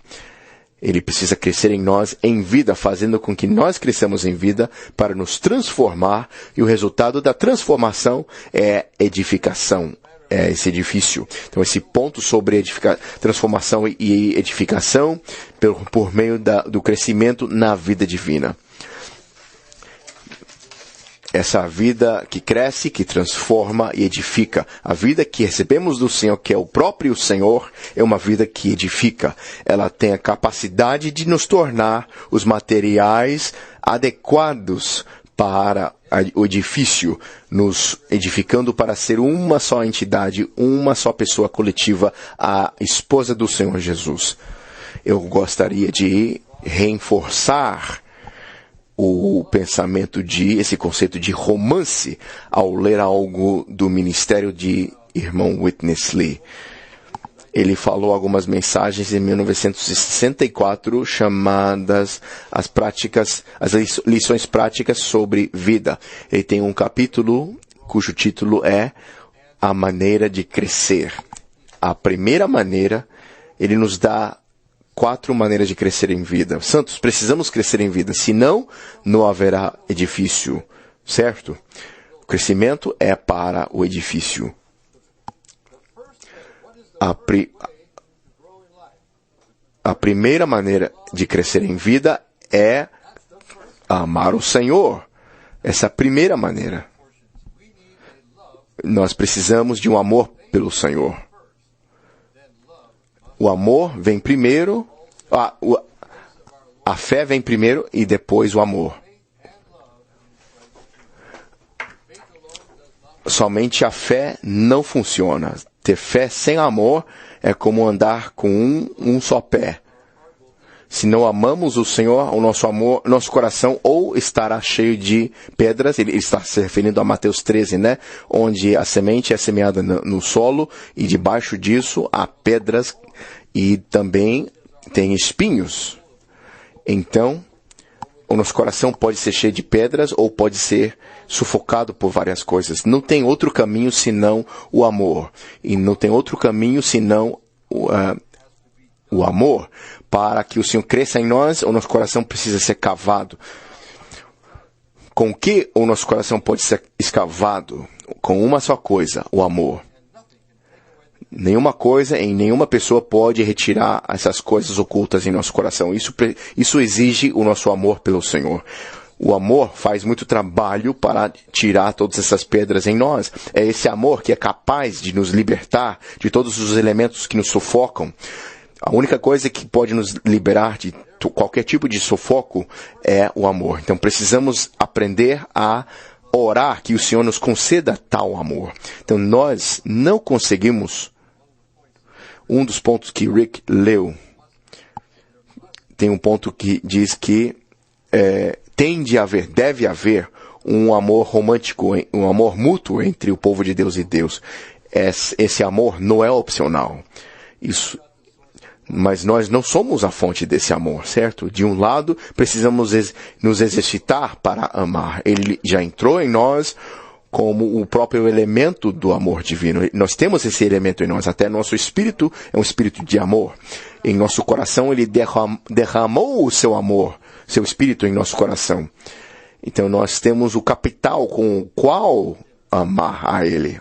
Ele precisa crescer em nós em vida, fazendo com que nós cresçamos em vida para nos transformar, e o resultado da transformação é edificação. É esse edifício. Então, esse ponto sobre transformação e edificação por meio do crescimento na vida divina. Essa vida que cresce, que transforma e edifica. A vida que recebemos do Senhor, que é o próprio Senhor, é uma vida que edifica. Ela tem a capacidade de nos tornar os materiais adequados para o edifício, nos edificando para ser uma só entidade, uma só pessoa coletiva, a esposa do Senhor Jesus. Eu gostaria de reforçar o pensamento esse conceito de romance ao ler algo do ministério de irmão Witness Lee. Ele falou algumas mensagens em 1964 chamadas as lições práticas sobre vida. Ele tem um capítulo cujo título é A Maneira de Crescer. A primeira maneira, ele nos dá 4 maneiras de crescer em vida. Santos, precisamos crescer em vida, senão não haverá edifício, certo? O crescimento é para o edifício. A primeira maneira de crescer em vida é amar o Senhor. Essa é a primeira maneira. Nós precisamos de um amor pelo Senhor. O amor vem primeiro, a fé vem primeiro e depois o amor. Somente a fé não funciona. ter fé sem amor é como andar com um só pé. Se não amamos o Senhor, o nosso amor, nosso coração ou estará cheio de pedras. Ele está se referindo a Mateus 13, né? Onde a semente é semeada no solo e debaixo disso há pedras e também tem espinhos. Então, o nosso coração pode ser cheio de pedras ou pode ser sufocado por várias coisas. Não tem outro caminho senão o amor. E não tem outro caminho senão o amor. Para que o Senhor cresça em nós, o nosso coração precisa ser cavado. Com que o nosso coração pode ser escavado? Com uma só coisa, o amor. Nenhuma coisa em nenhuma pessoa pode retirar essas coisas ocultas em nosso coração. Isso exige o nosso amor pelo Senhor. O amor faz muito trabalho para tirar todas essas pedras em nós. É esse amor que é capaz de nos libertar de todos os elementos que nos sufocam. A única coisa que pode nos liberar de qualquer tipo de sufoco é o amor. Então precisamos aprender a orar que o Senhor nos conceda tal amor. Então nós não conseguimos. Um dos pontos que Rick leu tem um ponto que diz que deve haver um amor romântico, um amor mútuo entre o povo de Deus e Deus. Esse amor não é opcional. Mas nós não somos a fonte desse amor, certo? De um lado, precisamos nos exercitar para amar. Ele já entrou em nós como o próprio elemento do amor divino. Nós temos esse elemento em nós. Até nosso espírito é um espírito de amor. Em nosso coração, ele derramou o seu amor, seu espírito em nosso coração. Então, nós temos o capital com o qual amar a Ele.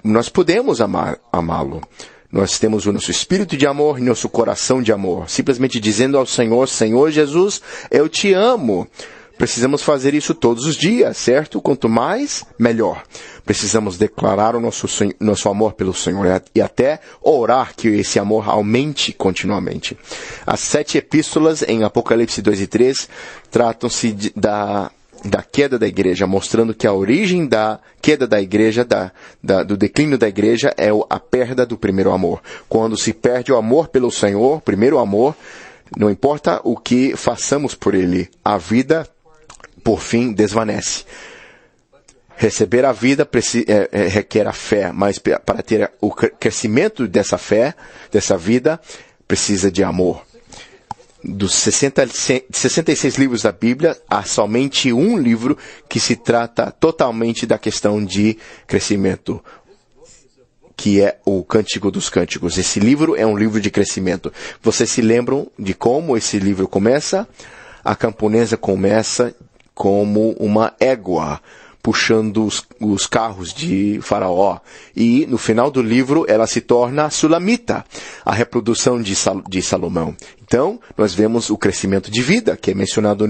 Nós podemos amá-lo. Nós temos o nosso espírito de amor e nosso coração de amor. Simplesmente dizendo ao Senhor, Senhor Jesus, eu te amo. Precisamos fazer isso todos os dias, certo? Quanto mais, melhor. Precisamos declarar o nosso amor pelo Senhor e até orar que esse amor aumente continuamente. As 7 epístolas em Apocalipse 2 e 3 tratam-se da queda da igreja, mostrando que a origem da queda da igreja, do declínio da igreja, é a perda do primeiro amor. Quando se perde o amor pelo Senhor, primeiro amor, não importa o que façamos por Ele, a vida, por fim, desvanece. Receber a vida requer a fé, mas para ter o crescimento dessa fé, dessa vida, precisa de amor. Dos 66 livros da Bíblia, há somente um livro que se trata totalmente da questão de crescimento, que é o Cântico dos Cânticos. Esse livro é um livro de crescimento. Vocês se lembram de como esse livro começa? A camponesa começa como uma égua, puxando os carros de Faraó. E, no final do livro, ela se torna Sulamita, a reprodução de Salomão. Então, nós vemos o crescimento de vida, que é mencionado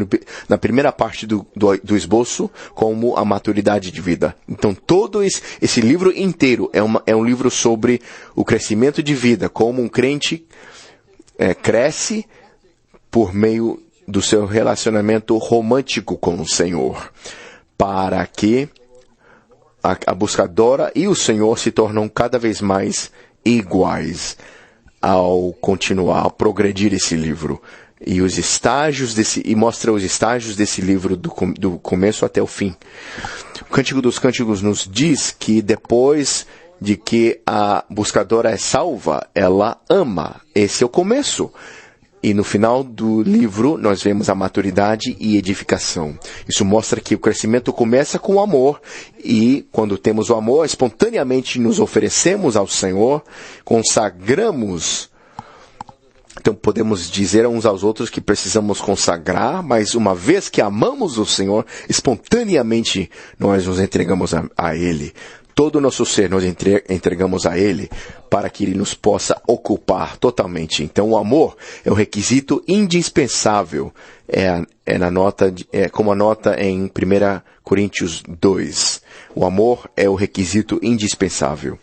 na primeira parte do esboço, como a maturidade de vida. Então, todo esse livro inteiro é um livro sobre o crescimento de vida, como um crente cresce por meio do seu relacionamento romântico com o Senhor, para que a buscadora e o Senhor se tornam cada vez mais iguais ao continuar, ao progredir esse livro. E os estágios e mostra os estágios desse livro do começo até o fim. O Cântico dos Cânticos nos diz que depois de que a buscadora é salva, ela ama. Esse é o começo. E no final do livro, nós vemos a maturidade e edificação. Isso mostra que o crescimento começa com o amor. E quando temos o amor, espontaneamente nos oferecemos ao Senhor, consagramos. Então podemos dizer uns aos outros que precisamos consagrar, mas uma vez que amamos o Senhor, espontaneamente nós nos entregamos a Ele. Todo o nosso ser nós entregamos a Ele para que Ele nos possa ocupar totalmente. Então o amor é um requisito indispensável. Como a nota em 1 Coríntios 2. O amor é o requisito indispensável.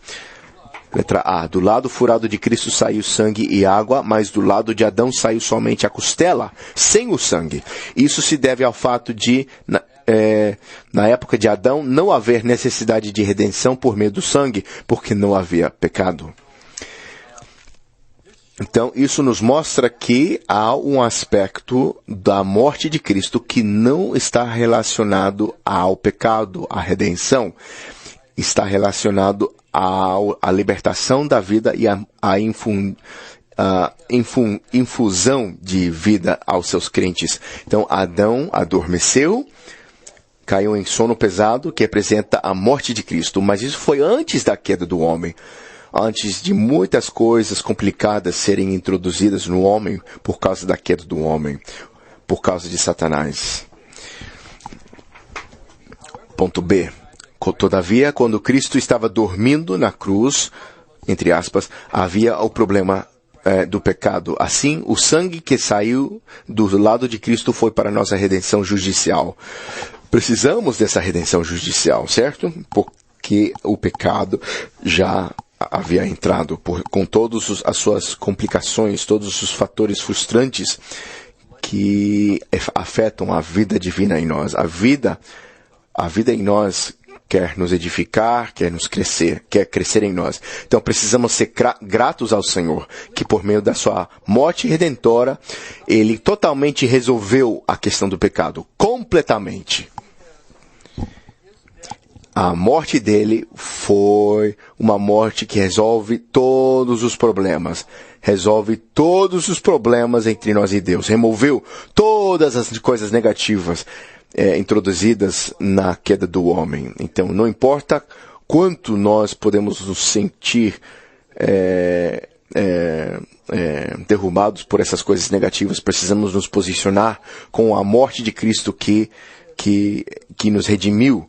Letra A. Do lado furado de Cristo saiu sangue e água, mas do lado de Adão saiu somente a costela, sem o sangue. Isso se deve ao fato de, Na época de Adão, não haver necessidade de redenção por meio do sangue, porque não havia pecado. Então, isso nos mostra que há um aspecto da morte de Cristo que não está relacionado ao pecado, à redenção. Está relacionado à libertação da vida e à infusão de vida aos seus crentes. Então, Adão adormeceu, caiu em sono pesado, que representa a morte de Cristo. Mas isso foi antes da queda do homem. Antes de muitas coisas complicadas serem introduzidas no homem por causa da queda do homem, por causa de Satanás. Ponto B. Todavia, quando Cristo estava dormindo na cruz, entre aspas, havia o problema do pecado. Assim, o sangue que saiu do lado de Cristo foi para a nossa redenção judicial. Precisamos dessa redenção judicial, certo? Porque o pecado já havia entrado com todas as suas complicações, todos os fatores frustrantes que afetam a vida divina em nós. A vida em nós quer nos edificar, quer crescer em nós. Então precisamos ser gratos ao Senhor, que por meio da sua morte redentora, Ele totalmente resolveu a questão do pecado, completamente. A morte dele foi uma morte que resolve todos os problemas. Resolve todos os problemas entre nós e Deus. Removeu todas as coisas negativas introduzidas na queda do homem. Então, não importa quanto nós podemos nos sentir derrubados por essas coisas negativas, precisamos nos posicionar com a morte de Cristo que nos redimiu.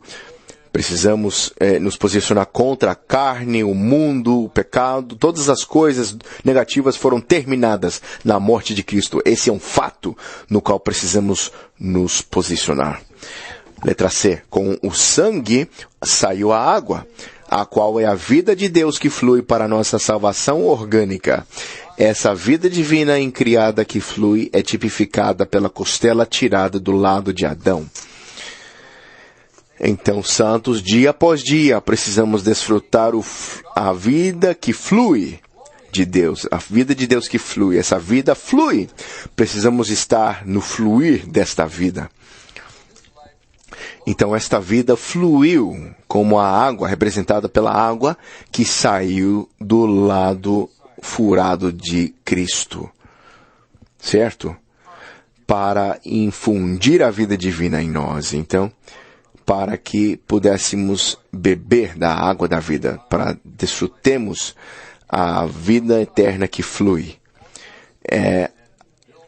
Precisamos nos posicionar contra a carne, o mundo, o pecado. Todas as coisas negativas foram terminadas na morte de Cristo. Esse é um fato no qual precisamos nos posicionar. Letra C. Com o sangue saiu a água, a qual é a vida de Deus que flui para a nossa salvação orgânica. Essa vida divina incriada que flui é tipificada pela costela tirada do lado de Adão. Então, santos, dia após dia, precisamos desfrutar a vida que flui de Deus. A vida de Deus que flui. Essa vida flui. Precisamos estar no fluir desta vida. Então, esta vida fluiu como a água, representada pela água que saiu do lado furado de Cristo. Certo? Para infundir a vida divina em nós. Então, para que pudéssemos beber da água da vida, para desfrutemos a vida eterna que flui. É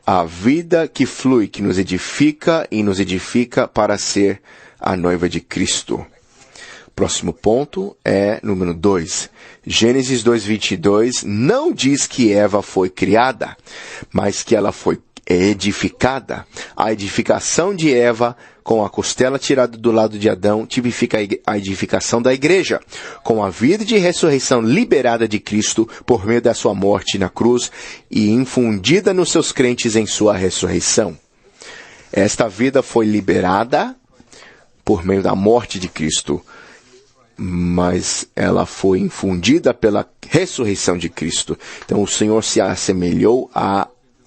a vida que flui, que nos edifica e nos edifica para ser a noiva de Cristo. Próximo ponto é número 2. Gênesis 2:22 não diz que Eva foi criada, mas que ela foi edificada. A edificação de Eva com a costela tirada do lado de Adão tipifica a edificação da igreja, com a vida de ressurreição liberada de Cristo por meio da sua morte na cruz e infundida nos seus crentes em sua ressurreição. Esta vida foi liberada por meio da morte de Cristo, mas ela foi infundida pela ressurreição de Cristo. Então o Senhor se assemelhou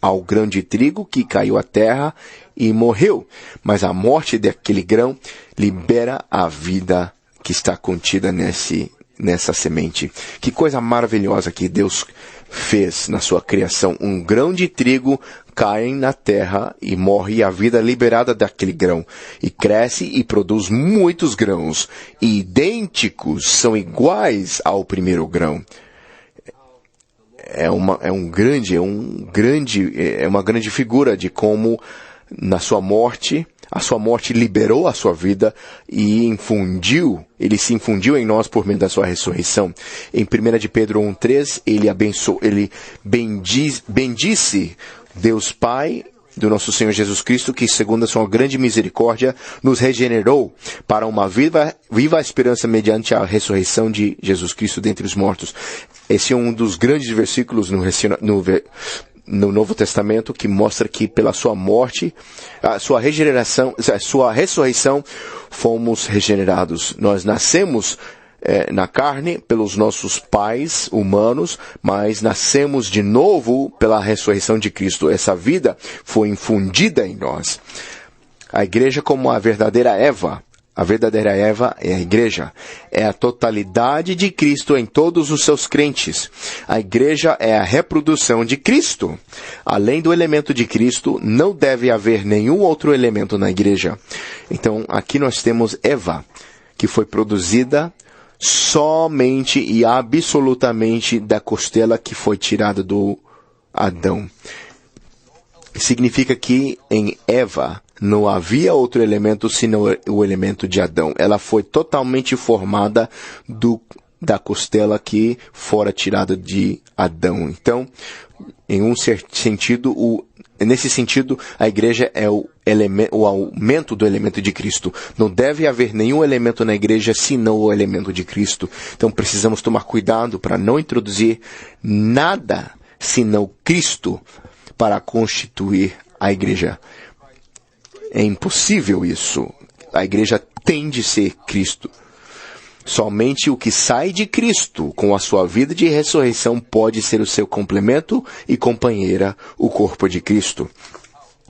ao grão de trigo que caiu à terra e morreu. Mas a morte daquele grão libera a vida que está contida nessa semente. Que coisa maravilhosa que Deus fez na sua criação. Um grão de trigo cai na terra e morre, e a vida é liberada daquele grão. E cresce e produz muitos grãos, idênticos, são iguais ao primeiro grão. É uma grande figura de como na sua morte, a sua morte liberou a sua vida e ele se infundiu em nós por meio da sua ressurreição. Em 1 de Pedro 1:3, ele bendice Deus Pai do nosso Senhor Jesus Cristo, que segundo a sua grande misericórdia nos regenerou para uma viva esperança mediante a ressurreição de Jesus Cristo dentre os mortos. Esse é um dos grandes versículos no Novo Testamento que mostra que pela sua morte, a sua regeneração, a sua ressurreição, fomos regenerados. Nós nascemos na carne pelos nossos pais humanos, mas nascemos de novo pela ressurreição de Cristo. Essa vida foi infundida em nós. A igreja como a verdadeira Eva. A verdadeira Eva é a igreja. É a totalidade de Cristo em todos os seus crentes. A igreja é a reprodução de Cristo. Além do elemento de Cristo, não deve haver nenhum outro elemento na igreja. Então, aqui nós temos Eva, que foi produzida somente e absolutamente da costela que foi tirada do Adão. Significa que em Eva não havia outro elemento senão o elemento de Adão. Ela foi totalmente formada da costela que fora tirada de Adão. Então, em um certo sentido, nesse sentido, a igreja é o aumento do elemento de Cristo. Não deve haver nenhum elemento na igreja senão o elemento de Cristo. Então, precisamos tomar cuidado para não introduzir nada senão Cristo para constituir a igreja. É impossível isso. A igreja tem de ser Cristo. Somente o que sai de Cristo com a sua vida de ressurreição pode ser o seu complemento e companheira, o corpo de Cristo.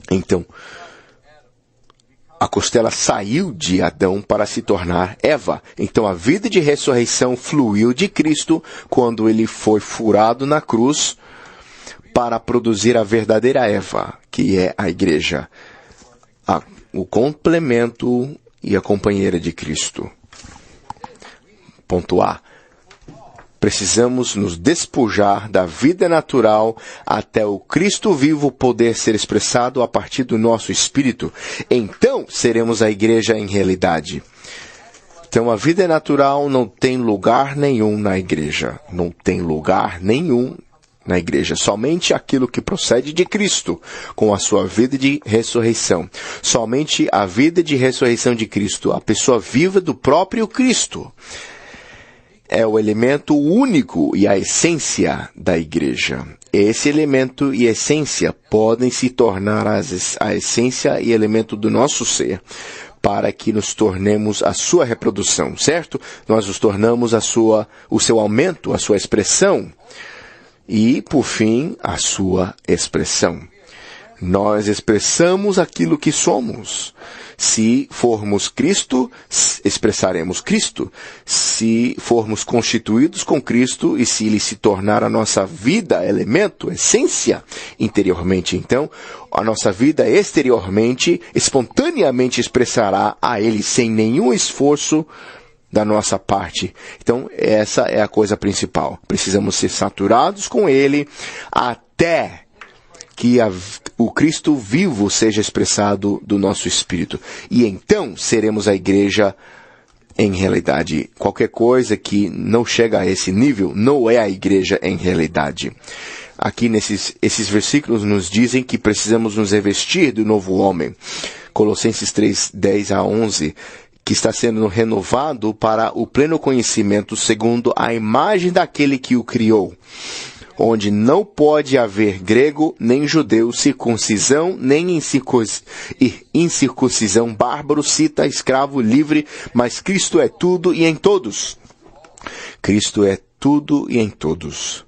Então, a costela saiu de Adão para se tornar Eva. Então, a vida de ressurreição fluiu de Cristo quando ele foi furado na cruz para produzir a verdadeira Eva, que é a igreja. O complemento e a companheira de Cristo. Ponto A. Precisamos nos despojar da vida natural até o Cristo vivo poder ser expressado a partir do nosso espírito. Então, seremos a igreja em realidade. Então, a vida natural não tem lugar nenhum na igreja. Não tem lugar nenhum na igreja. Somente aquilo que procede de Cristo, com a sua vida de ressurreição. Somente a vida de ressurreição de Cristo, a pessoa viva do próprio Cristo, é o elemento único e a essência da igreja. Esse elemento e essência podem se tornar a essência e elemento do nosso ser, para que nos tornemos a sua reprodução, certo? Nós nos tornamos o seu aumento, a sua expressão, e, por fim, a sua expressão. Nós expressamos aquilo que somos. Se formos Cristo, expressaremos Cristo. Se formos constituídos com Cristo e se Ele se tornar a nossa vida, elemento, essência, interiormente, então, a nossa vida exteriormente, espontaneamente expressará a Ele sem nenhum esforço da nossa parte. Então, essa é a coisa principal. Precisamos ser saturados com Ele até que o Cristo vivo seja expressado do nosso espírito. E então seremos a igreja em realidade. Qualquer coisa que não chega a esse nível não é a igreja em realidade. Aqui esses versículos nos dizem que precisamos nos revestir do novo homem. Colossenses 3, 10 a 11. Que está sendo renovado para o pleno conhecimento segundo a imagem daquele que o criou, onde não pode haver grego, nem judeu, circuncisão, nem incircuncisão, bárbaro, cita, escravo, livre, mas Cristo é tudo e em todos. Cristo é tudo e em todos.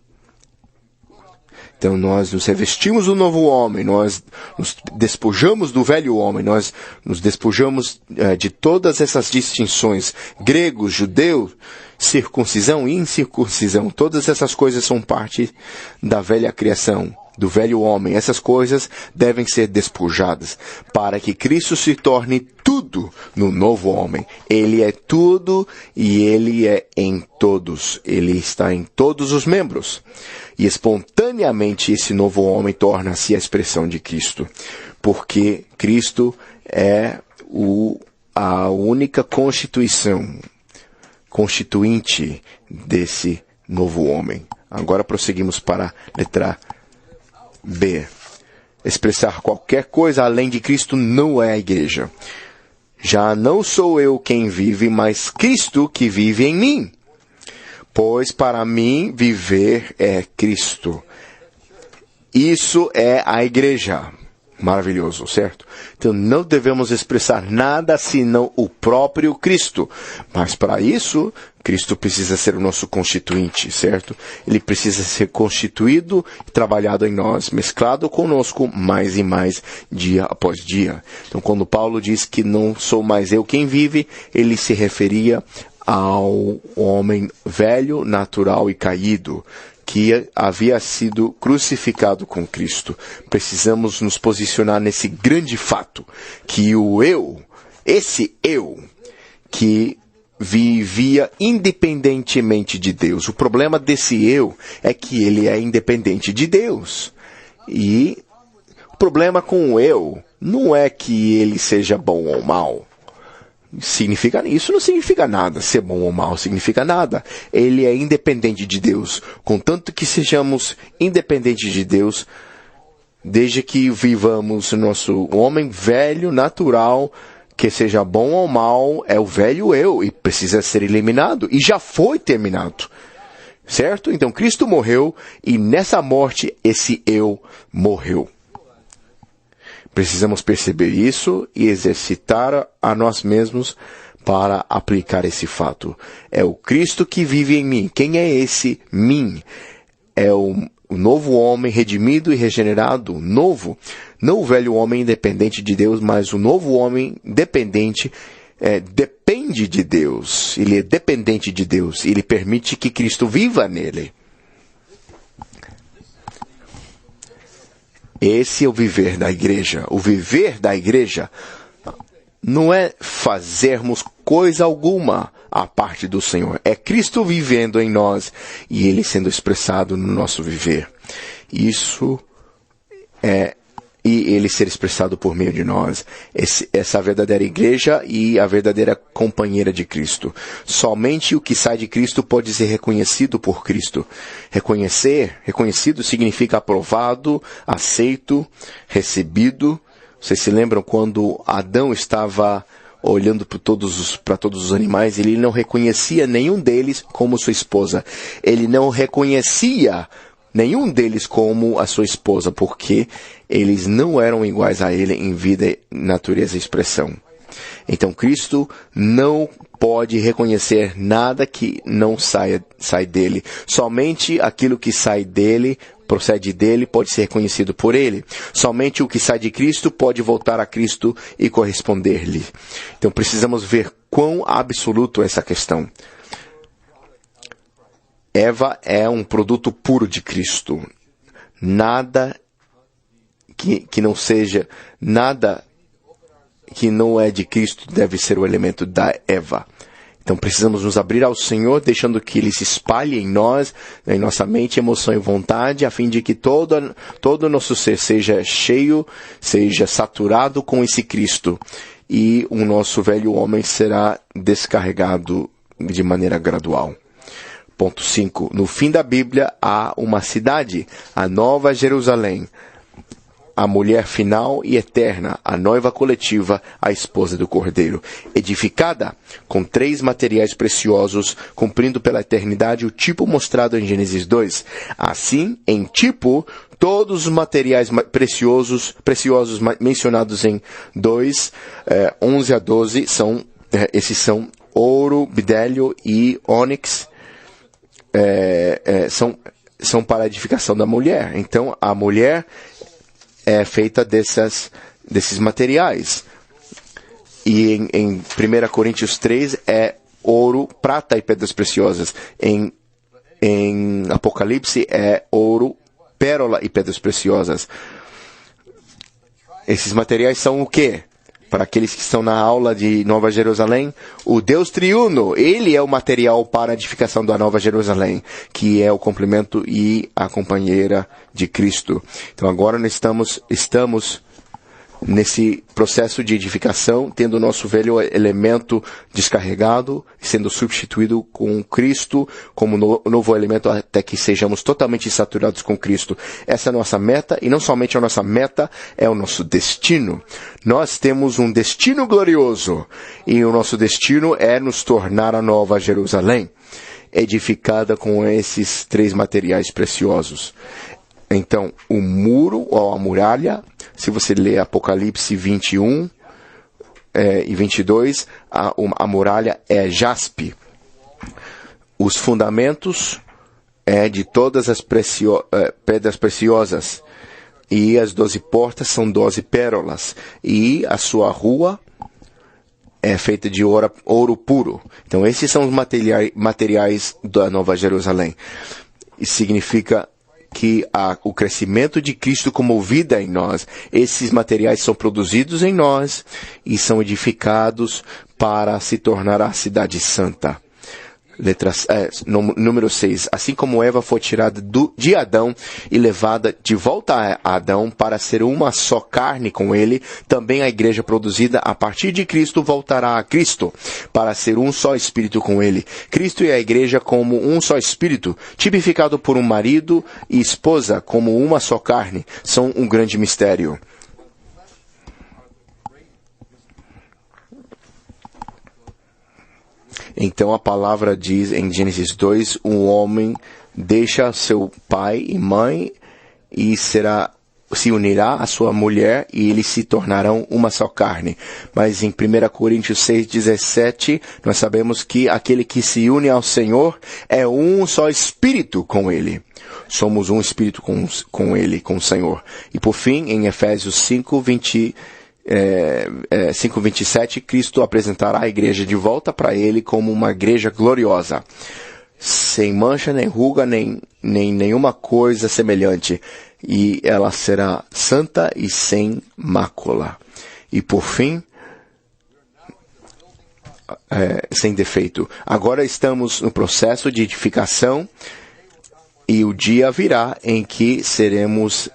Então nós nos revestimos do novo homem, nós nos despojamos do velho homem, nós nos despojamos de todas essas distinções, gregos, judeus, circuncisão e incircuncisão, todas essas coisas são parte da velha criação, do velho homem. Essas coisas devem ser despojadas para que Cristo se torne tudo no novo homem. Ele é tudo e Ele é em todos. Ele está em todos os membros. E espontaneamente esse novo homem torna-se a expressão de Cristo. Porque Cristo é a única constituinte desse novo homem. Agora prosseguimos para a letra B. Expressar qualquer coisa além de Cristo não é a igreja. Já não sou eu quem vive, mas Cristo que vive em mim. Pois para mim viver é Cristo Isso é a igreja. Maravilhoso, certo? Então não devemos expressar nada senão o próprio Cristo. Mas para isso, Cristo precisa ser o nosso constituinte, certo? Ele precisa ser constituído e trabalhado em nós, mesclado conosco mais e mais dia após dia. Então quando Paulo diz que não sou mais eu quem vive, ele se referia ao homem velho, natural e caído, que havia sido crucificado com Cristo. Precisamos nos posicionar nesse grande fato, que o eu, esse eu, que vivia independentemente de Deus. O problema desse eu é que ele é independente de Deus. E o problema com o eu não é que ele seja bom ou mau. Isso não significa nada. Ser bom ou mal significa nada. Ele é independente de Deus. Contanto que sejamos independentes de Deus, desde que vivamos nosso homem velho, natural, que seja bom ou mal, é o velho eu e precisa ser eliminado. E já foi terminado. Certo? Então Cristo morreu e nessa morte esse eu morreu. Precisamos perceber isso e exercitar a nós mesmos para aplicar esse fato. É o Cristo que vive em mim. Quem é esse mim? É o novo homem redimido e regenerado, novo. Não o velho homem independente de Deus, mas o novo homem dependente, depende de Deus. Ele é dependente de Deus. Ele permite que Cristo viva nele. Esse é o viver da igreja. O viver da igreja não é fazermos coisa alguma à parte do Senhor. É Cristo vivendo em nós e Ele sendo expressado no nosso viver. Isso é... E Ele ser expressado por meio de nós. Essa verdadeira igreja e a verdadeira companheira de Cristo. Somente o que sai de Cristo pode ser reconhecido por Cristo. Reconhecido significa aprovado, aceito, recebido. Vocês se lembram quando Adão estava olhando para todos os animais, ele não reconhecia nenhum deles como sua esposa. Ele não reconhecia nenhum deles como a sua esposa, porque eles não eram iguais a ele em vida, natureza e expressão. Então Cristo não pode reconhecer nada que não sai dele. Somente aquilo que sai dele, procede dele, pode ser reconhecido por ele. Somente o que sai de Cristo pode voltar a Cristo e corresponder-lhe. Então precisamos ver quão absoluto é essa questão. Eva é um produto puro de Cristo. Nada que não seja, nada que não é de Cristo deve ser o elemento da Eva. Então precisamos nos abrir ao Senhor, deixando que Ele se espalhe em nós, em nossa mente, emoção e vontade, a fim de que todo o nosso ser seja cheio, seja saturado com esse Cristo. E o nosso velho homem será descarregado de maneira gradual. Ponto 5. No fim da Bíblia há uma cidade, a Nova Jerusalém, a mulher final e eterna, a noiva coletiva, a esposa do Cordeiro, edificada com 3 materiais preciosos, cumprindo pela eternidade o tipo mostrado em Gênesis 2. Assim, em tipo, todos os materiais preciosos mencionados em 2, 11 a 12, esses são ouro, bidélio e ônix, são para a edificação da mulher. Então, a mulher é feita desses materiais. E em 1 Coríntios 3 é ouro, prata e pedras preciosas. Em Apocalipse é ouro, pérola e pedras preciosas. Esses materiais são o quê? Para aqueles que estão na aula de Nova Jerusalém, o Deus triuno, Ele é o material para a edificação da Nova Jerusalém, que é o complemento e a companheira de Cristo. Então agora nós estamos nesse processo de edificação, tendo o nosso velho elemento descarregado, sendo substituído com Cristo como novo elemento até que sejamos totalmente saturados com Cristo. Essa é a nossa meta, e não somente a nossa meta, é o nosso destino. Nós temos um destino glorioso, e o nosso destino é nos tornar a Nova Jerusalém, edificada com esses 3 materiais preciosos. Então, o muro ou a muralha, se você ler Apocalipse 21 e 22, a muralha é jaspe. Os fundamentos é de todas as pedras preciosas. E as 12 portas são 12 pérolas. E a sua rua é feita de ouro puro. Então, esses são os materiais da Nova Jerusalém. Isso significa que o crescimento de Cristo como vida em nós, esses materiais são produzidos em nós e são edificados para se tornar a cidade santa. Número 6. Assim como Eva foi tirada de Adão e levada de volta a Adão para ser uma só carne com ele, também a igreja produzida a partir de Cristo voltará a Cristo para ser um só espírito com ele. Cristo e a igreja como um só espírito, tipificado por um marido e esposa como uma só carne, são um grande mistério. Então a palavra diz em Gênesis 2, um homem deixa seu pai e mãe e se unirá à sua mulher e eles se tornarão uma só carne. Mas em 1 Coríntios 6:17, nós sabemos que aquele que se une ao Senhor é um só espírito com ele. Somos um espírito com ele, com o Senhor. E por fim, em Efésios 5:27, Cristo apresentará a igreja de volta para ele como uma igreja gloriosa, sem mancha, nem ruga, nem nenhuma coisa semelhante, e ela será santa e sem mácula. E por fim, sem defeito. Agora estamos no processo de edificação e o dia virá em que seremos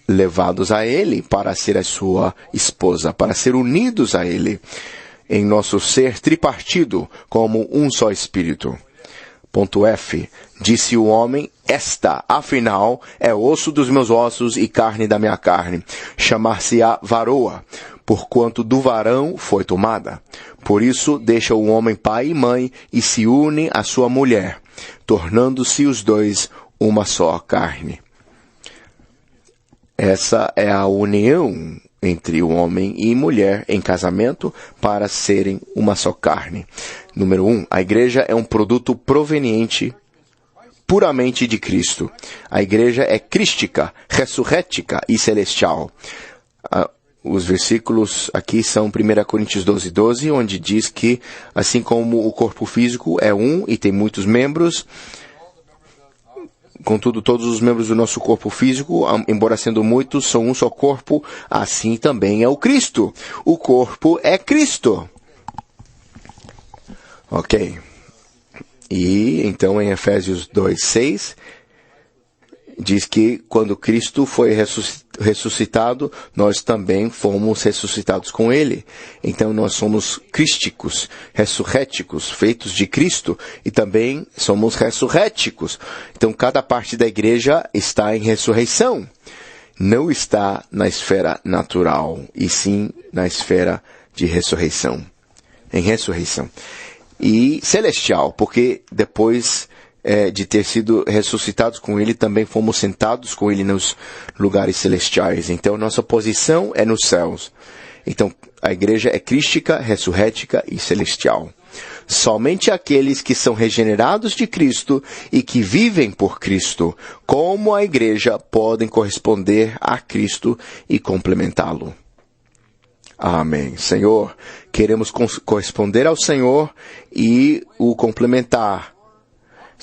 levados a ele para ser a sua esposa, para ser unidos a ele em nosso ser tripartido como um só espírito. Ponto F. Disse o homem, esta, afinal, é osso dos meus ossos e carne da minha carne. Chamar-se-á varoa, porquanto do varão foi tomada. Por isso deixa o homem pai e mãe e se une à sua mulher, tornando-se os dois uma só carne. Essa é a união entre o homem e mulher em casamento para serem uma só carne. Número 1. A igreja é um produto proveniente puramente de Cristo. A igreja é crística, ressurrética e celestial. Os versículos aqui são 1 Coríntios 12:12, onde diz que, assim como o corpo físico é um e tem muitos membros, contudo, todos os membros do nosso corpo físico, embora sendo muitos, são um só corpo, assim também é o Cristo. O corpo é Cristo. Ok. E, então, em Efésios 2:6, diz que quando Cristo foi ressuscitado, nós também fomos ressuscitados com Ele. Então nós somos crísticos, ressurréticos, feitos de Cristo, e também somos ressurréticos. Então cada parte da igreja está em ressurreição. Não está na esfera natural, e sim na esfera de ressurreição. Em ressurreição. E celestial, porque depois de ter sido ressuscitados com Ele, também fomos sentados com Ele nos lugares celestiais. Então, nossa posição é nos céus. Então, a igreja é crística, ressurrética e celestial. Somente aqueles que são regenerados de Cristo e que vivem por Cristo, como a igreja, podem corresponder a Cristo e complementá-lo. Amém. Senhor, queremos corresponder ao Senhor e o complementar.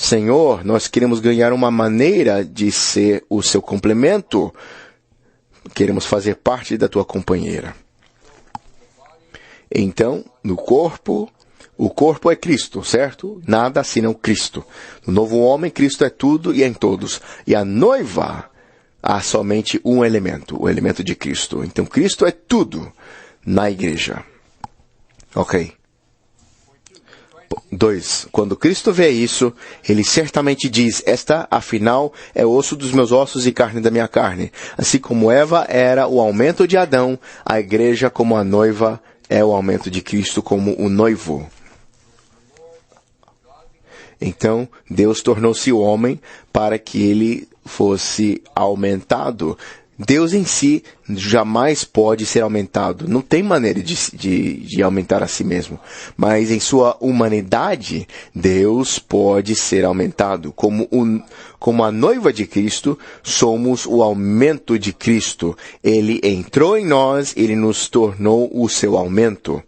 Senhor, nós queremos ganhar uma maneira de ser o seu complemento. Queremos fazer parte da tua companheira. Então, no corpo, o corpo é Cristo, certo? Nada senão Cristo. No novo homem, Cristo é tudo e em todos. E a noiva, há somente um elemento, o elemento de Cristo. Então, Cristo é tudo na igreja. Ok. 2. Quando Cristo vê isso, ele certamente diz, esta, afinal, é osso dos meus ossos e carne da minha carne. Assim como Eva era o aumento de Adão, a igreja como a noiva é o aumento de Cristo como o noivo. Então, Deus tornou-se homem para que ele fosse aumentado, Deus em si jamais pode ser aumentado. Não tem maneira de aumentar a si mesmo. Mas em sua humanidade, Deus pode ser aumentado. Como a noiva de Cristo, somos o aumento de Cristo. Ele entrou em nós, ele nos tornou o seu aumento.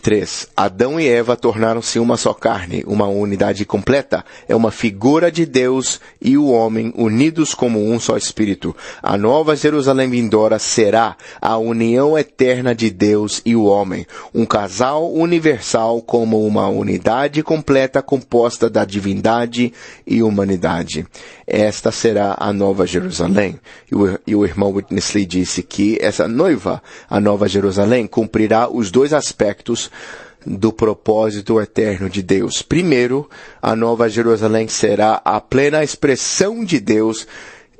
3. Adão e Eva tornaram-se uma só carne, uma unidade completa. É uma figura de Deus e o homem unidos como um só espírito. A nova Jerusalém vindoura será a união eterna de Deus e o homem. Um casal universal como uma unidade completa composta da divindade e humanidade. Esta será a nova Jerusalém. E o irmão Witness Lee disse que essa noiva, a nova Jerusalém, cumprirá os dois aspectos do propósito eterno de Deus. Primeiro, a nova Jerusalém será a plena expressão de Deus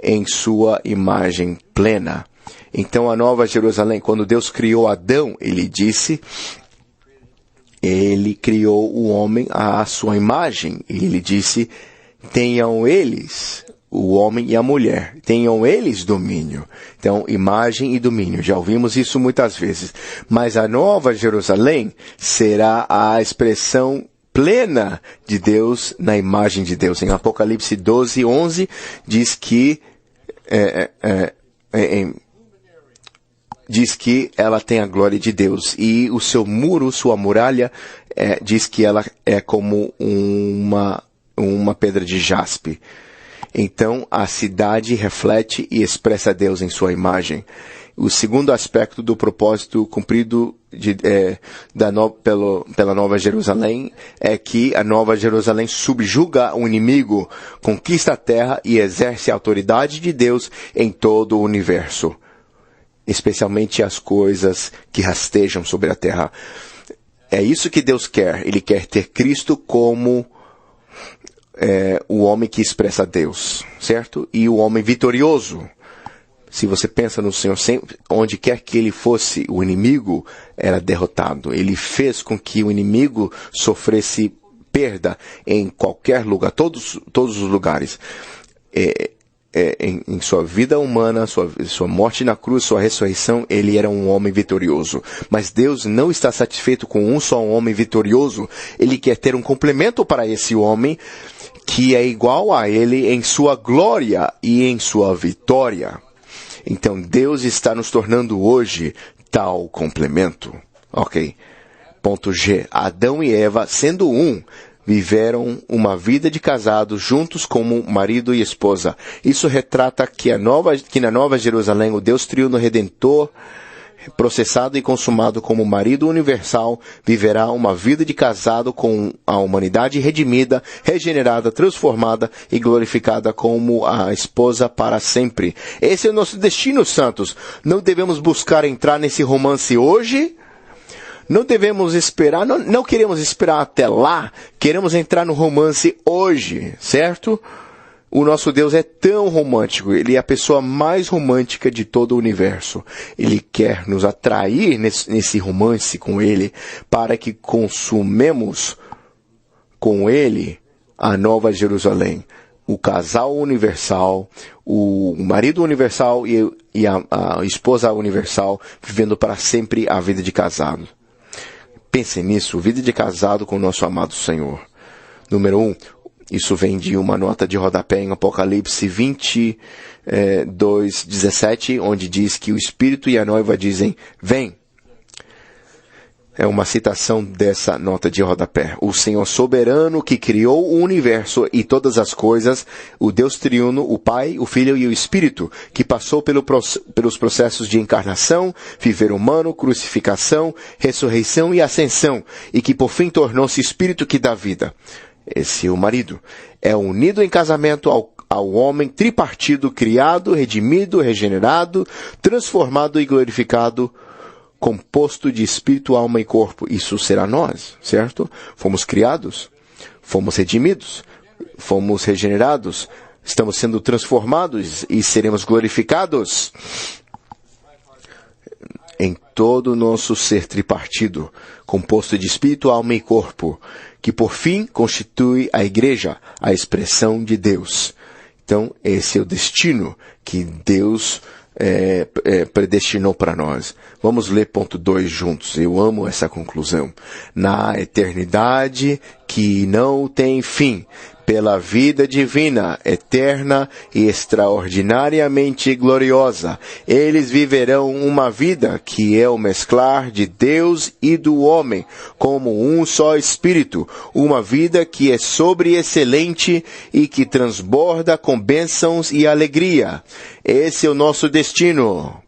em sua imagem plena. Então, a nova Jerusalém, quando Deus criou Adão, ele criou o homem à sua imagem. E ele disse, tenham eles, o homem e a mulher, tenham eles domínio. Então, imagem e domínio, já ouvimos isso muitas vezes. Mas a nova Jerusalém será a expressão plena de Deus na imagem de Deus. Em Apocalipse 12:11 diz que ela tem a glória de Deus. E o seu muro, sua muralha, diz que ela é como uma pedra de jaspe. Então, a cidade reflete e expressa Deus em sua imagem. O segundo aspecto do propósito cumprido pela Nova Jerusalém é que a Nova Jerusalém subjuga o inimigo, conquista a terra e exerce a autoridade de Deus em todo o universo, especialmente as coisas que rastejam sobre a terra. É isso que Deus quer. Ele quer ter Cristo como o homem que expressa Deus, certo? E o homem vitorioso. Se você pensa no Senhor, onde quer que ele fosse, o inimigo era derrotado. Ele fez com que o inimigo sofresse perda em qualquer lugar, todos os lugares. Em sua vida humana, sua morte na cruz, sua ressurreição, ele era um homem vitorioso. Mas Deus não está satisfeito com um só homem vitorioso. Ele quer ter um complemento para esse homem que é igual a ele em sua glória e em sua vitória. Então, Deus está nos tornando hoje tal complemento. Ok. Ponto G. Adão e Eva, sendo um, viveram uma vida de casados juntos como marido e esposa. Isso retrata que na Nova Jerusalém, o Deus Triuno Redentor, processado e consumado como marido universal, viverá uma vida de casado com a humanidade redimida, regenerada, transformada e glorificada como a esposa para sempre. Esse é o nosso destino, santos. Não devemos buscar entrar nesse romance hoje. Não devemos esperar, não queremos esperar até lá. Queremos entrar no romance hoje, certo? O nosso Deus é tão romântico, Ele é a pessoa mais romântica de todo o universo. Ele quer nos atrair nesse romance com Ele, para que consumemos com Ele a Nova Jerusalém. O casal universal, o marido universal e a esposa universal, vivendo para sempre a vida de casado. Pense nisso, vida de casado com o nosso amado Senhor. Número 1. Isso vem de uma nota de rodapé em Apocalipse 22:17, onde diz que o Espírito e a noiva dizem, vem. É uma citação dessa nota de rodapé. O Senhor soberano que criou o universo e todas as coisas, o Deus triuno, o Pai, o Filho e o Espírito, que passou pelos processos de encarnação, viver humano, crucificação, ressurreição e ascensão, e que por fim tornou-se Espírito que dá vida. Esse é o marido. É unido em casamento ao homem tripartido, criado, redimido, regenerado, transformado e glorificado, composto de espírito, alma e corpo. Isso será nós, certo? Fomos criados, fomos redimidos, fomos regenerados, estamos sendo transformados e seremos glorificados em todo o nosso ser tripartido, composto de espírito, alma e corpo, que por fim constitui a igreja, a expressão de Deus. Então, esse é o destino que Deus predestinou para nós. Vamos ler ponto 2 juntos. Eu amo essa conclusão. Na eternidade que não tem fim, pela vida divina, eterna e extraordinariamente gloriosa, eles viverão uma vida que é o mesclar de Deus e do homem, como um só Espírito, uma vida que é sobreexcelente e que transborda com bênçãos e alegria. Esse é o nosso destino.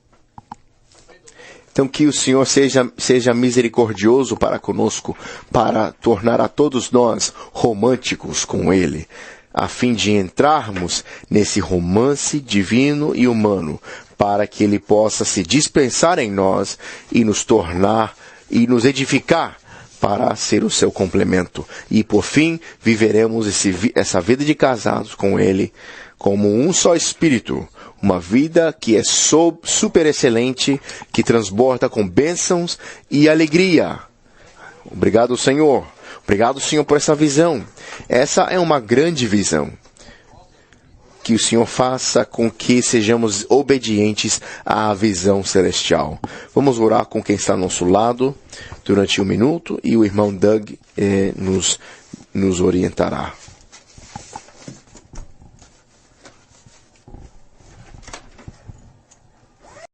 Então, que o Senhor seja misericordioso para conosco, para tornar a todos nós românticos com Ele, a fim de entrarmos nesse romance divino e humano, para que Ele possa se dispensar em nós e nos tornar e nos edificar para ser o seu complemento. E, por fim, viveremos essa vida de casados com Ele como um só Espírito, uma vida que é super excelente, que transborda com bênçãos e alegria. Obrigado, Senhor. Obrigado, Senhor, por essa visão. Essa é uma grande visão. Que o Senhor faça com que sejamos obedientes à visão celestial. Vamos orar com quem está ao nosso lado durante 1 minuto e o irmão Doug nos orientará.